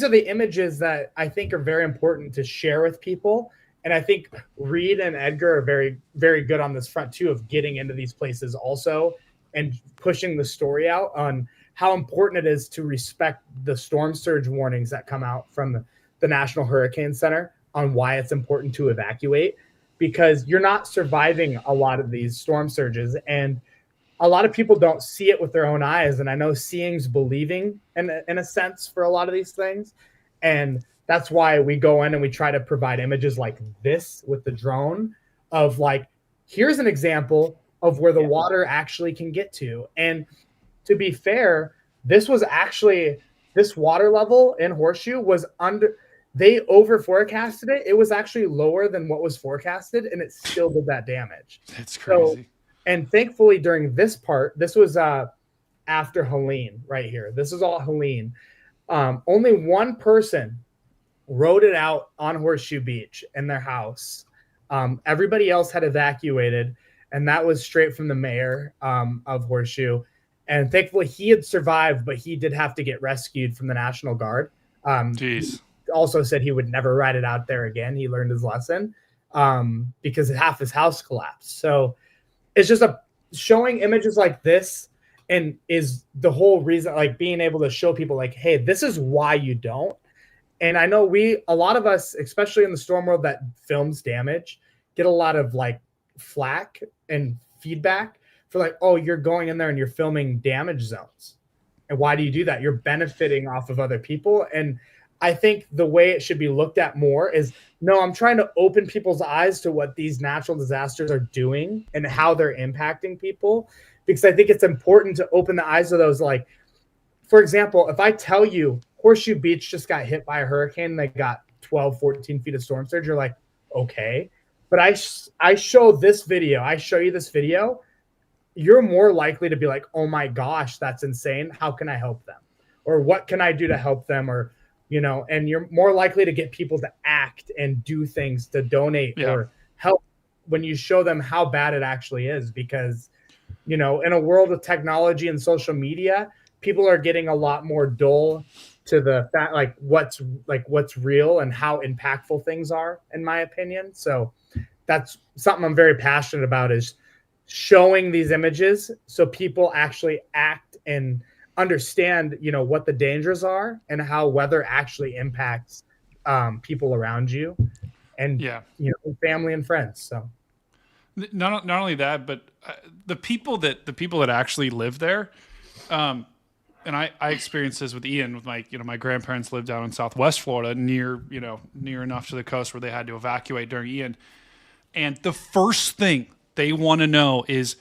are the images that I think are very important to share with people. And I think Reed and Edgar are very, very good on this front too, of getting into these places also and pushing the story out on how important it is to respect the storm surge warnings that come out from the National Hurricane Center on why it's important to evacuate, because you're not surviving a lot of these storm surges. And a lot of people don't see it with their own eyes. And I know seeing's believing in a sense for a lot of these things. And that's why we go in and we try to provide images like this with the drone of, like, here's an example of where the water actually can get to. And to be fair, this water level in Horseshoe was they over forecasted it. It was actually lower than what was forecasted, and it still did that damage. It's crazy. So, and thankfully during this part, this was after Helene right here. This is all Helene. Only one person rode it out on Horseshoe Beach in their house. Everybody else had evacuated, and that was straight from the mayor of Horseshoe. And thankfully he had survived, but he did have to get rescued from the National Guard. Jeez. He also said he would never ride it out there again. He learned his lesson because half his house collapsed. So it's just showing images like this, and is the whole reason, like, being able to show people, like, hey, this is why you don't. And I know a lot of us, especially in the storm world that films damage, get a lot of, like, flack and feedback for, like, oh, you're going in there and you're filming damage zones. And why do you do that? You're benefiting off of other people. And I think the way it should be looked at more is, no, I'm trying to open people's eyes to what these natural disasters are doing and how they're impacting people. Because I think it's important to open the eyes of those. Like, for example, if I tell you Horseshoe Beach just got hit by a hurricane, they got 12, 14 feet of storm surge, you're like, okay. But I show you this video, you're more likely to be like, oh my gosh, that's insane. How can I help them? Or what can I do to help them? Or, and you're more likely to get people to act and do things, to donate or help when you show them how bad it actually is. Because, in a world of technology and social media, people are getting a lot more dull to the fact, what's real and how impactful things are, in my opinion. So that's something I'm very passionate about, is showing these images so people actually act and understand, what the dangers are and how weather actually impacts people around you and, family and friends. So not only that, but the people that actually live there, and and I experienced this with Ian, with my grandparents lived down in Southwest Florida, near enough to the coast where they had to evacuate during Ian. And the first thing they want to know is,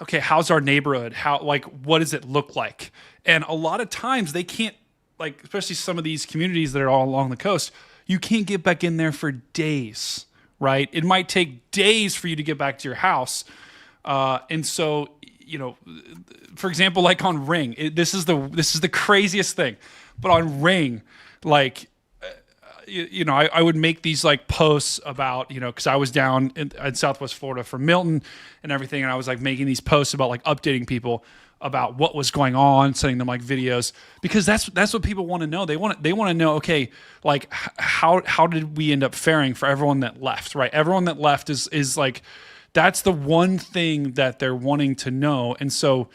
okay, how's our neighborhood? What does it look like? And a lot of times they can't, especially some of these communities that are all along the coast, you can't get back in there for days, right? It might take days for you to get back to your house. And so, for example, like on Ring, this is the craziest thing, but on Ring, I would make these posts about, because I was down in Southwest Florida for Milton and everything. And I was making these posts about updating people about what was going on, sending them videos, because that's what people want to know. They want to know, okay, how did we end up faring for everyone that left, right? Everyone that left is that's the one thing that they're wanting to know. And so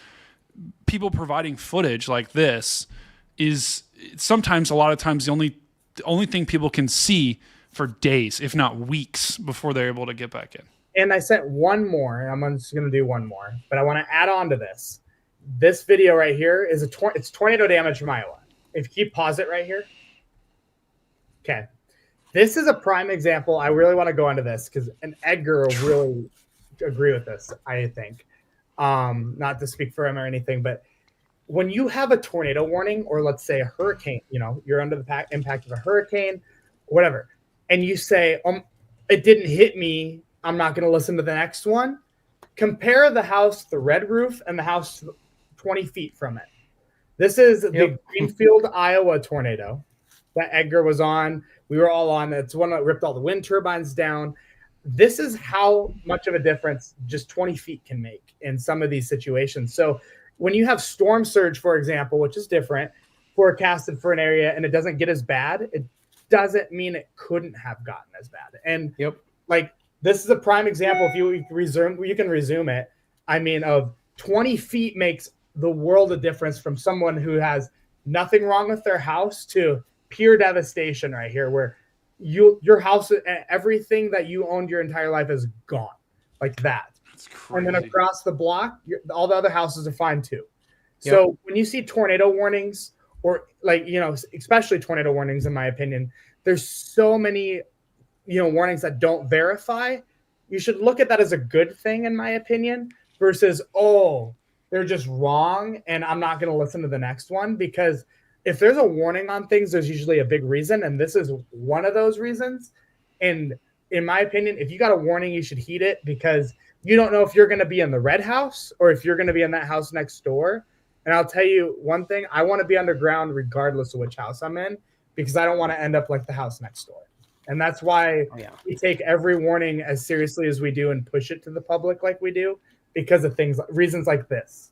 people providing footage like this is sometimes, a lot of times, the only thing people can see for days, if not weeks, before they're able to get back in. And I sent one more, and I'm just going to do one more, but I want to add on to this. This video right here is it's tornado damage from Iowa. If you keep pause it right here. Okay. This is a prime example. I really want to go into this because Edgar will really agree with this, I think. Not to speak for him or anything, but when you have a tornado warning, or let's say a hurricane, you're under the impact of a hurricane, whatever, and you say, it didn't hit me, I'm not going to listen to the next one. Compare the house, the red roof, and the house 20 feet from it. This is the Greenfield, Iowa tornado that Edgar was on. We were all on. It's one that ripped all the wind turbines down. This is how much of a difference just 20 feet can make in some of these situations. So when you have storm surge, for example, which is different, forecasted for an area, and it doesn't get as bad, it doesn't mean it couldn't have gotten as bad. And this is a prime example. If you can resume it. I mean, of 20 feet makes the world of difference from someone who has nothing wrong with their house to pure devastation right here, where your house, everything that you owned your entire life is gone, like that. That's crazy. And then across the block, all the other houses are fine too. So when you see tornado warnings, or especially tornado warnings, in my opinion, there's so many warnings that don't verify. You should look at that as a good thing, in my opinion, versus, they're just wrong and I'm not going to listen to the next one. Because if there's a warning on things, there's usually a big reason, and this is one of those reasons. And in my opinion, if you got a warning, you should heed it, because you don't know if you're going to be in the red house or if you're going to be in that house next door. And I'll tell you one thing, I want to be underground regardless of which house I'm in, because I don't want to end up like the house next door. And that's why we take every warning as seriously as we do and push it to the public like we do, because of reasons like this.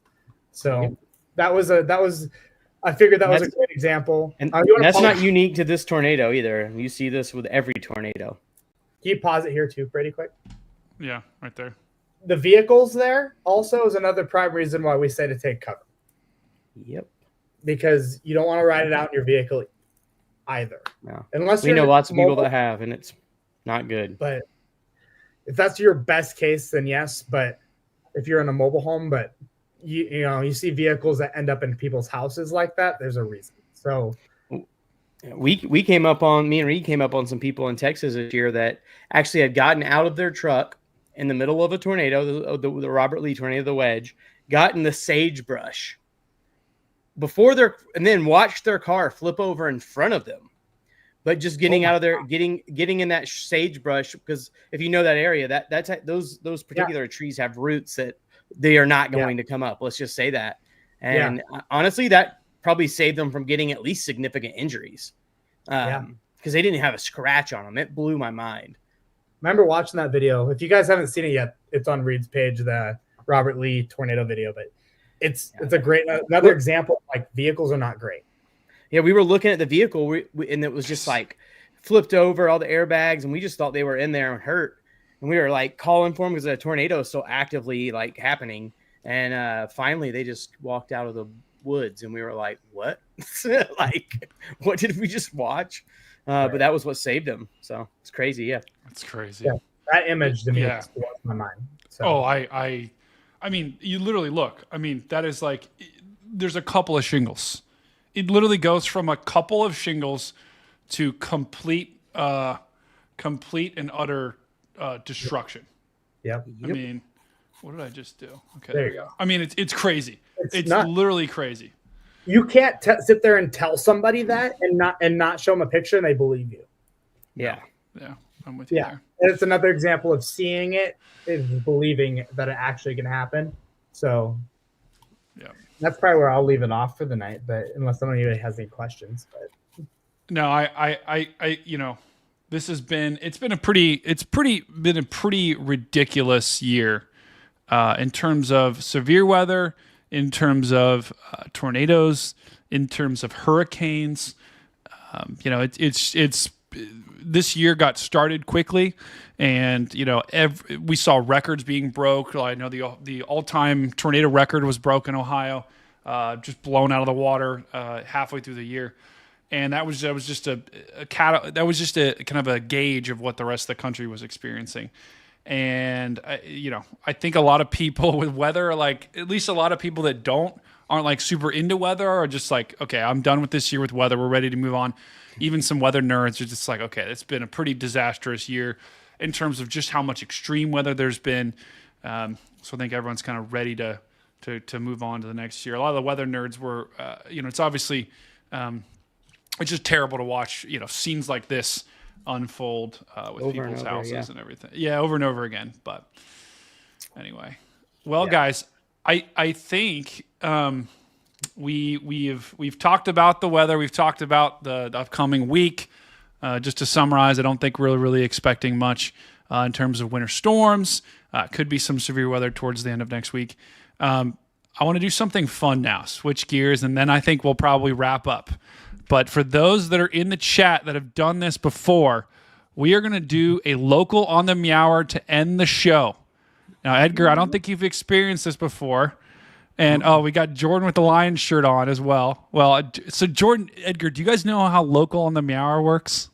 So I figured that was a great example. And that's not unique to this tornado either. You see this with every tornado. Can you pause it here too, pretty quick? Yeah, right there. The vehicles there also is another prime reason why we say to take cover. Yep. Because you don't want to ride it out in your vehicle either. No. Unless we know lots of people that have, and it's not good. But if that's your best case, then yes. But if you're in a mobile home, but you see vehicles that end up in people's houses like that, there's a reason. So me and Reed came up on some people in Texas this year that actually had gotten out of their truck in the middle of a tornado, the Robert Lee tornado, the wedge, got in the sagebrush and then watched their car flip over in front of them. But just getting out of there, getting in that sagebrush, because if you know that area, those particular trees have roots that they are not going to come up. Let's just say that. And honestly, that probably saved them from getting at least significant injuries, because they didn't have a scratch on them. It blew my mind. Remember watching that video. If you guys haven't seen it yet, it's on Reed's page, the Robert Lee tornado video. But it's a great another example. Like, vehicles are not great. Yeah, we were looking at the vehicle, and it was just flipped over, all the airbags, and we just thought they were in there and hurt. And we were calling for them because the tornado is still actively happening. And finally, they just walked out of the woods, and we were like, "What? What did we just watch?" But that was what saved them. So it's crazy. Yeah, that's crazy. Yeah, that image to me just blows my mind. So. I mean, you literally look. I mean, that is there's a couple of shingles. It literally goes from a couple of shingles to complete and utter destruction. Yep. I mean, what did I just do? Okay, there you go. I mean, it's crazy. It's not, literally crazy. You can't sit there and tell somebody that and not show them a picture and they believe you. Yeah. Yeah, I'm with you there. And it's another example of seeing it is believing that it actually can happen. So yeah, that's probably where I'll leave it off for the night. But unless somebody has any questions, but no, I you know, this has been been a pretty ridiculous year in terms of severe weather, in terms of tornadoes, in terms of hurricanes. You know, it's this year got started quickly, and you know, we saw records being broke. I know the all-time tornado record was broken in Ohio, just blown out of the water halfway through the year, and that was just a kind of a gauge of what the rest of the country was experiencing. And you know, I think a lot of people with weather, like at least a lot of people that aren't like super into weather, are just like, okay, I'm done with this year with weather. We're ready to move on. Even some weather nerds are just like, okay, it's been a pretty disastrous year in terms of just how much extreme weather there's been. So I think everyone's kind of ready to move on to the next year. A lot of the weather nerds were, you know, it's obviously, it's just terrible to watch, you know, scenes like this unfold with over people's over, houses yeah. and everything. Yeah, over and over again. But anyway, well, guys, I think we've talked about the weather. We've talked about the upcoming week. Just to summarize, I don't think we're really expecting much in terms of winter storms. Could be some severe weather towards the end of next week. I want to do something fun now, switch gears, and then I think we'll probably wrap up. But for those that are in the chat that have done this before, we are going to do a local on the Meower to end the show. Now, Edgar, I don't think you've experienced this before. And, we got Jordan with the Lions shirt on as well. Well, so Jordan, Edgar, do you guys know how local on the Meower works?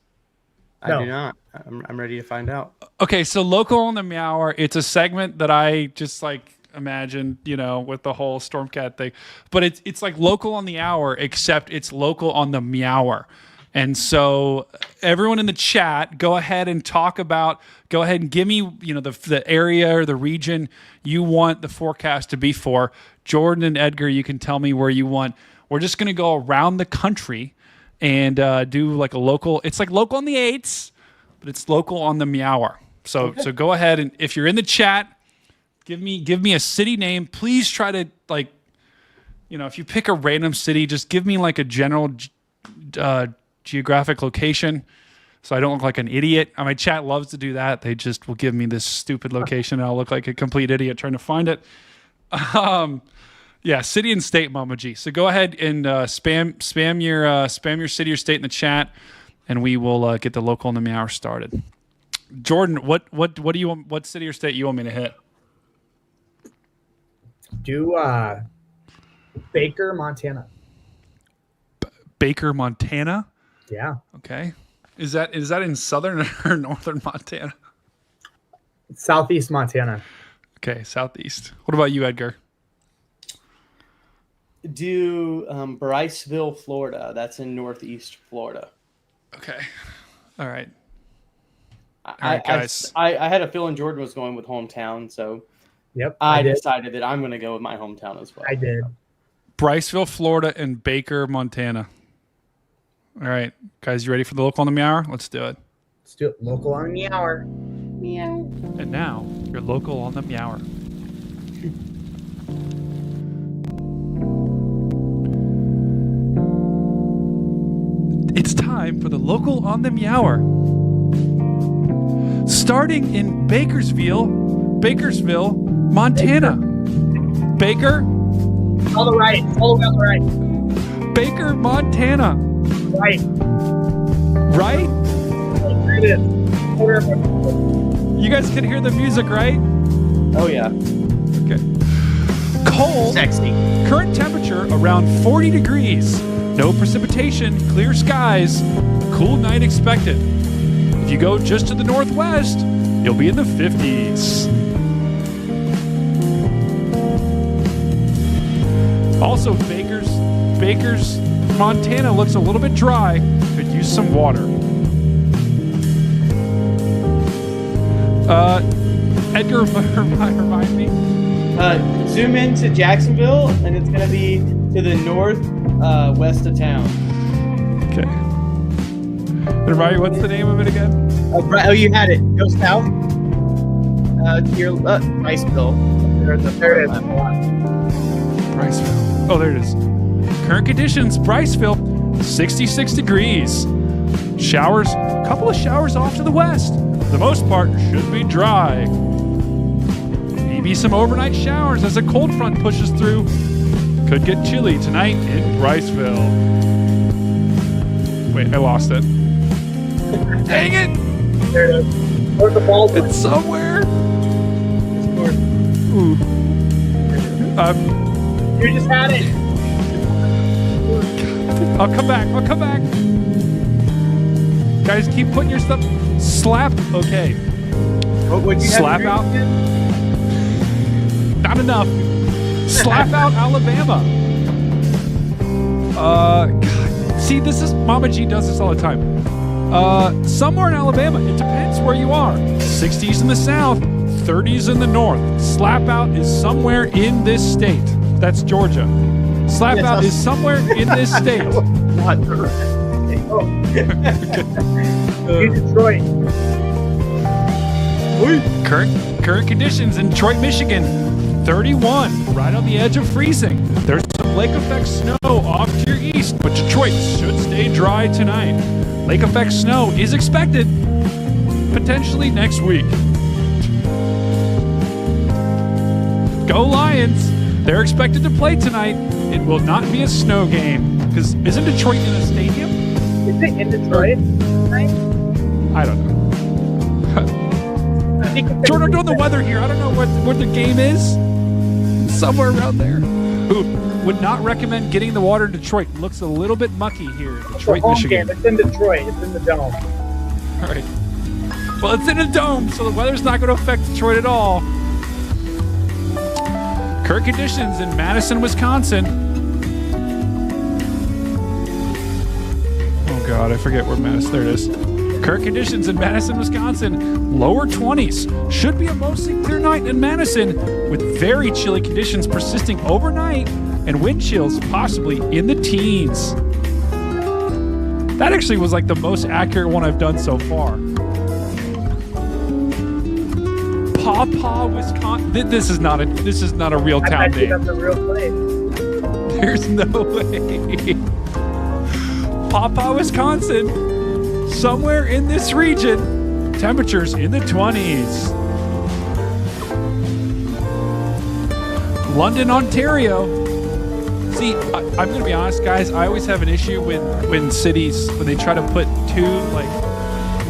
I do not. I'm ready to find out. Okay, so local on the Meower, it's a segment that I just like imagined, you know, with the whole Stormcat thing. But it's like local on the hour, except it's local on the Meower. And so everyone in the chat, go ahead and give me, you know, the area or the region you want the forecast to be for. Jordan and Edgar, you can tell me where you want. We're just going to go around the country and do like a local. It's like local on the 8s, but it's local on the Meower. So go ahead, and if you're in the chat, give me a city name. Please try to, like, you know, if you pick a random city, just give me like a general geographic location, so I don't look like an idiot. My chat loves to do that. They just will give me this stupid location, and I'll look like a complete idiot trying to find it. Yeah, city and state, Mama G. So go ahead and spam your city or state in the chat, and we will get the local on the Meower started. Jordan, what do you want? What city or state you want me to hit? Do Baker, Montana. Baker, Montana. Yeah. Okay. Is that in southern or northern Montana? Southeast Montana. Okay, southeast. What about you, Edgar? Do Bryceville, Florida. That's in northeast Florida. Okay. All right. Guys. I had a feeling Jordan was going with hometown, so yep. I decided that I'm going to go with my hometown as well. I did. Bryceville, Florida, and Baker, Montana. All right, guys, you ready for the local on the Meower? Let's do it. Let's do it. Local on the hour. Meow. And now, your local on the Meower. It's time for the local on the Meower. Starting in Bakersville, Montana. Baker. All the right. All on the right. Baker, Montana. Right. Right? There it is. You guys can hear the music, right? Oh, yeah. Okay. Cold. Sexy. Current temperature around 40 degrees. No precipitation, clear skies. Cool night expected. If you go just to the northwest, you'll be in the 50s. Also, Baker's, Montana looks a little bit dry. Could use some water. Edgar, remind me. Zoom into Jacksonville, and it's going to be to the north west of town. Okay. And Ryan, what's the name of it again? Oh, you had it. Go south. Your Riceville. There it is. Briceville. Oh, there it is. Current conditions, Briceville, 66 degrees. Showers, a couple of showers off to the west. For the most part, should be dry. Maybe some overnight showers as a cold front pushes through. Could get chilly tonight in Briceville. Wait, I lost it. Dang it! There it is. Where's the ball? It's somewhere. Ooh. You just had it. I'll come back. Guys, keep putting your stuff. Slap. Okay. What'd you Slap have out. Not enough. Slap out Alabama. God. See, this is Mama G does this all the time. Somewhere in Alabama, it depends where you are. 60s in the south, 30s in the north. Slap out is somewhere in this state. That's Georgia. Slap out is somewhere in this state. Detroit. Current conditions in Detroit, Michigan, 31, right on the edge of freezing. There's some lake effect snow off to your east, but Detroit should stay dry tonight. Lake effect snow is expected potentially next week. Go Lions! They're expected to play tonight. It will not be a snow game because isn't Detroit in a stadium? Is it in Detroit? I don't know. Jordan, I'm doing the weather here. I don't know what the game is. Somewhere around there. Who would not recommend getting the water in Detroit? It looks a little bit mucky here in Detroit, Michigan. Game. It's in Detroit. It's in the dome. All right. Well, it's in a dome, so the weather's not going to affect Detroit at all. Current conditions in Madison, Wisconsin. Oh, God, I forget where Madison... There it is. Current conditions in Madison, Wisconsin. Lower 20s. Should be a mostly clear night in Madison with very chilly conditions persisting overnight and wind chills possibly in the teens. That actually was like the most accurate one I've done so far. Pawpaw, Wisconsin. This is not a real town name. That's a real place. There's no way. Pawpaw, Wisconsin. Somewhere in this region, temperatures in the 20s. London, Ontario. See, I'm going to be honest, guys. I always have an issue when cities, when they try to put two, like,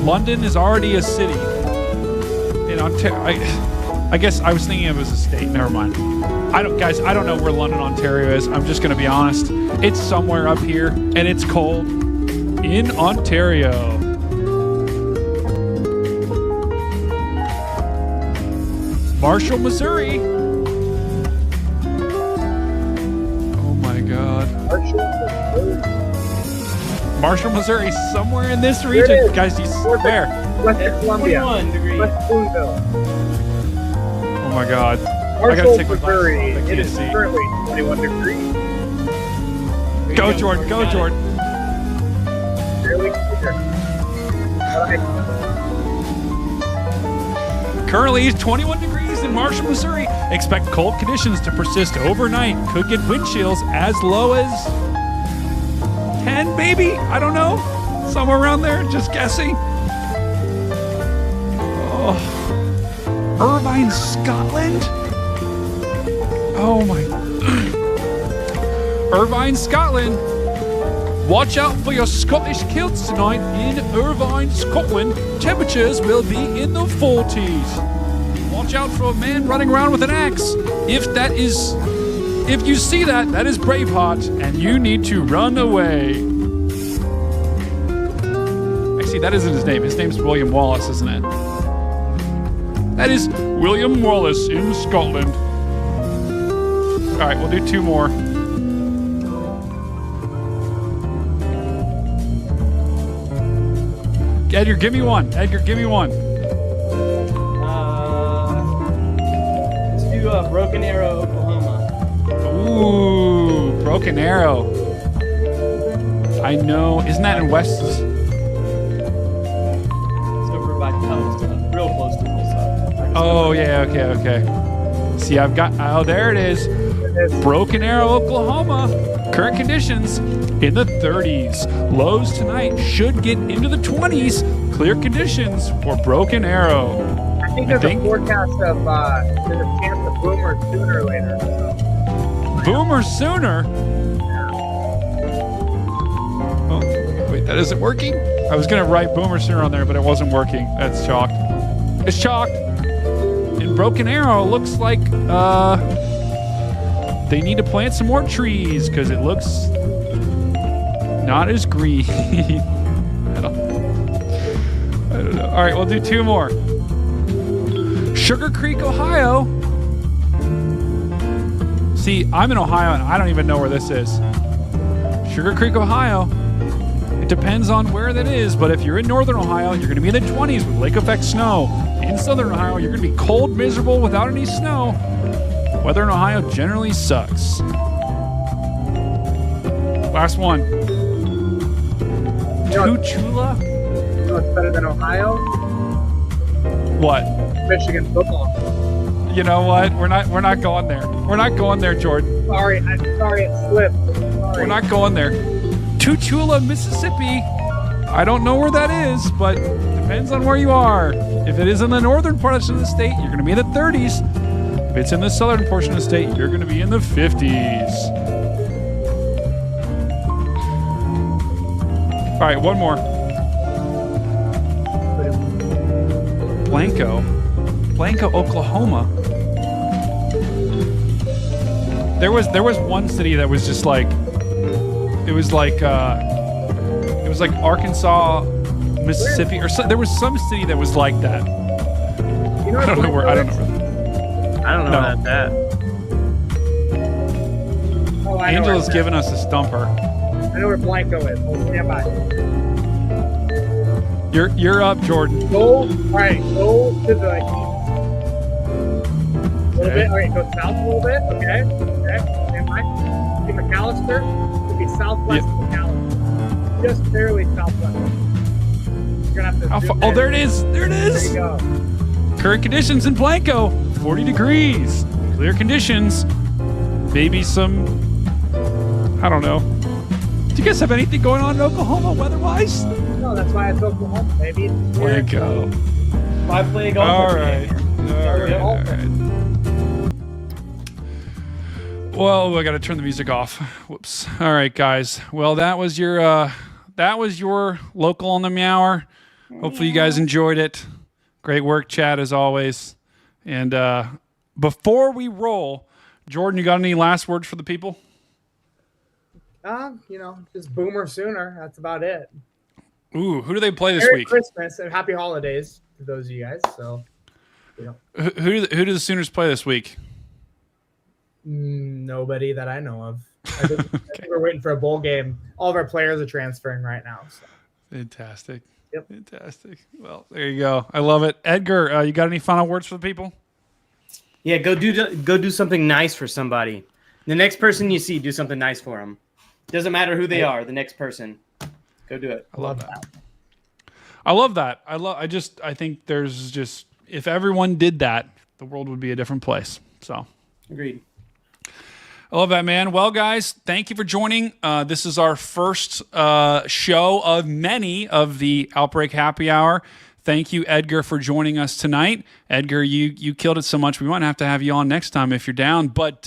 London is already a city. In Ontario, I guess I was thinking of it as a state. Never mind. I don't know where London, Ontario is. I'm just going to be honest. It's somewhere up here, and it's cold in Ontario. Marshall, Missouri. Oh my God. Marshall, Missouri, somewhere in this region. Guys, you where? Western Columbia. 21 degrees. West Boonville. Oh my God. Marshall, Missouri. I It is see. currently 21 degrees. Go, Jordan. Go, Jordan. Barely clear. Currently, it's 21 degrees in Marshall, Missouri. Expect cold conditions to persist overnight. Could get wind chills as low as 10, maybe? I don't know. Somewhere around there. Just guessing. Oh. Irvine, Scotland? Oh, my. Irvine, Scotland. Watch out for your Scottish kilts tonight in Irvine, Scotland. Temperatures will be in the 40s. Watch out for a man running around with an axe. If you see that, that is Braveheart, and you need to run away. Actually, that isn't his name. His name's William Wallace, isn't it? That is William Wallace in Scotland. All right, we'll do two more. Edgar, give me one. Edgar, give me one. Let's do Broken Arrow, Oklahoma. Ooh, Broken Arrow. I know. Isn't that in West? It's over by Tulsa. Real close to Tulsa. Oh, yeah. Okay. See, I've got... Oh, there it is. Broken Arrow, Oklahoma. Current conditions in the 30s. Lows tonight should get into the 20s. Clear conditions for Broken Arrow. I think there's a forecast of there's a chance of Boomer sooner later. So. Boomer sooner? Oh, wait, that isn't working? I was going to write Boomer sooner on there, but it wasn't working. That's chalked. It's chalked. In Broken Arrow, looks like they need to plant some more trees because it looks not as green. I don't know. All right, we'll do two more. Sugar Creek, Ohio. See, I'm in Ohio and I don't even know where this is. Sugar Creek, Ohio. It depends on where that is, but if you're in northern Ohio, you're going to be in the 20s with lake effect snow. In southern Ohio, you're going to be cold, miserable without any snow. Weather in Ohio generally sucks. Last one. Tuchula? You know what's better than Ohio? What? Michigan football. You know what? We're not going there. We're not going there, Jordan. Sorry, it slipped. Sorry. We're not going there. Tuchula, Mississippi. I don't know where that is, but depends on where you are. If it is in the northern portion of the state, you're going to be in the 30s. If it's in the southern portion of the state, you're going to be in the 50s. All right, one more. Blanco, Oklahoma. There was one city that was just like, it was like Arkansas, Mississippi, or there was some city that was like that. You know I don't know where. I don't know about that. Oh, I know Angela's giving us a stumper. I know where Blanco is. Stand by. You're up, Jordan. Go to the east. A little bit. All right, go south a little bit. Okay. Stand by. See McAllister? It'll be southwest of McAllister. Just barely southwest. You're gonna have to. Oh, there it is. There There you go. Current conditions in Blanco, 40 degrees. Clear conditions. Maybe some, I don't know. Do you guys have anything going on in Oklahoma weather-wise? No, that's why it's Oklahoma, baby. Blanco. I play golf. All right. Well, I got to turn the music off. Whoops. All right, guys. Well, that was your local on the Meower. Hopefully you guys enjoyed it. Great work, Chad, as always. And before we roll, Jordan, you got any last words for the people? Just Boomer sooner. That's about it. Ooh, who do they play this Merry week? Christmas and happy holidays to those of you guys. So, Who do the Sooners play this week? Nobody that I know of. I think we're waiting for a bowl game. All of our players are transferring right now. So. Fantastic. Yep. Fantastic. Well, there you go. I love it. Edgar, you got any final words for the people? Yeah, go do something nice for somebody. The next person you see, do something nice for them. Doesn't matter who they are. The next person, go do it. I love that. I love that. I think there's just, if everyone did that, the world would be a different place. So agreed. I love that, man. Well, guys, thank you for joining. This is our first show of many of the Outbreak Happy Hour. Thank you, Edgar, for joining us tonight. Edgar, you killed it so much. We might have to have you on next time if you're down. But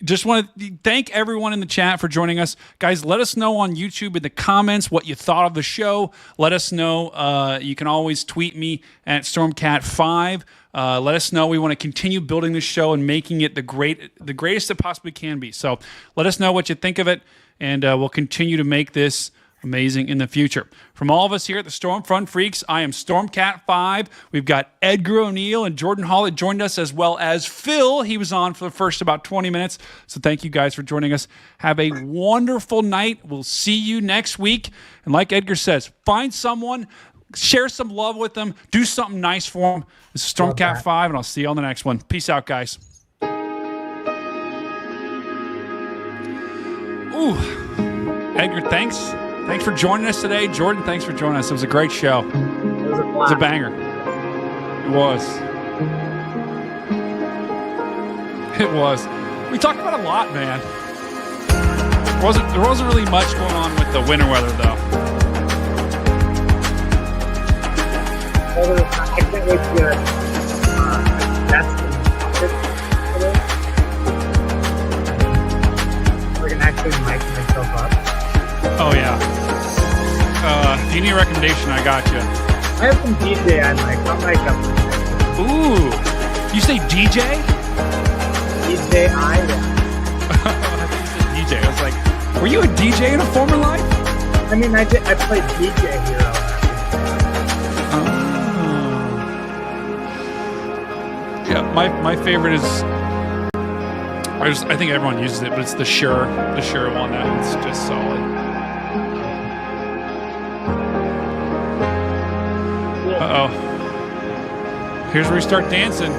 just want to thank everyone in the chat for joining us. Guys, let us know on YouTube in the comments what you thought of the show. Let us know. You can always tweet me at StormCat5. Let us know. We want to continue building this show and making it the greatest it possibly can be. So let us know what you think of it, and we'll continue to make this amazing in the future. From all of us here at the Stormfront Freaks, I am Stormcat5. We've got Edgar O'Neill and Jordan Hall that joined us, as well as Phil. He was on for the first about 20 minutes. So thank you guys for joining us. Have a wonderful night. We'll see you next week. And like Edgar says, find someone, share some love with them, do something nice for them. This is Stormcat5, and I'll see you on the next one. Peace out, guys. Ooh. Edgar, thanks. Thanks for joining us today. Jordan, thanks for joining us. It was a great show. It was a banger. It was. It was. We talked about a lot, man. There wasn't really much going on with the winter weather, though. I can't wait to get that's we're gonna actually mic myself up. Oh yeah. If you need a recommendation, I got you. I have some DJ I like. I'll mic up. Ooh. You say DJ? DJ I. You said DJ. I was like, were you a DJ in a former life? I mean, I played DJ Hero. Yeah, my favorite is. I think everyone uses it, but it's the Shure one. That one's just solid. Here's where we start dancing.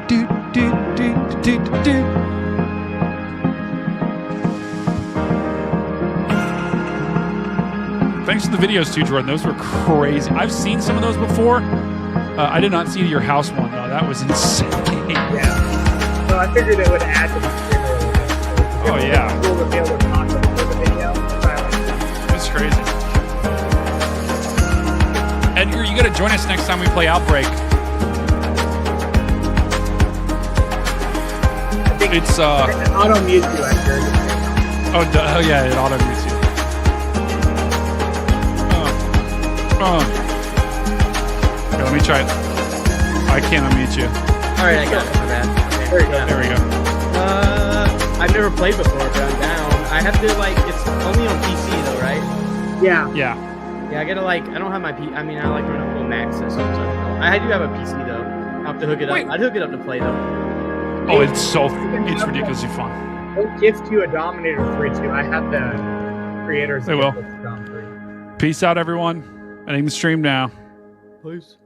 Do, do, do, do, do, do. Thanks for the videos too, Jordan. Those were crazy. I've seen some of those before. I did not see your house one though. That was insane. Yeah. So I figured it would add to the stream a little bit. So oh yeah. Cool to be able to talk about the video. That's crazy. Edgar, you got to join us next time we play Outbreak. I think it's it auto mutes you, Edgar. Oh yeah, it auto mutes you. Okay, let me try it. I can't unmute you. All right, I got it. My bad. Okay. There you go. There we go. I've never played before, but I'm down. I have to it's only on PC though, right? Yeah. Yeah. Yeah, I gotta I don't have my I mean, I like running a little Mac system, so I do have a PC though. I'll have to hook it up. Wait. I'd hook it up to play though. Oh, it's ridiculously fun. They'll gift you a Dominator free too. I have the creators. They will. Free. Peace out, everyone. Ending the stream now. Peace.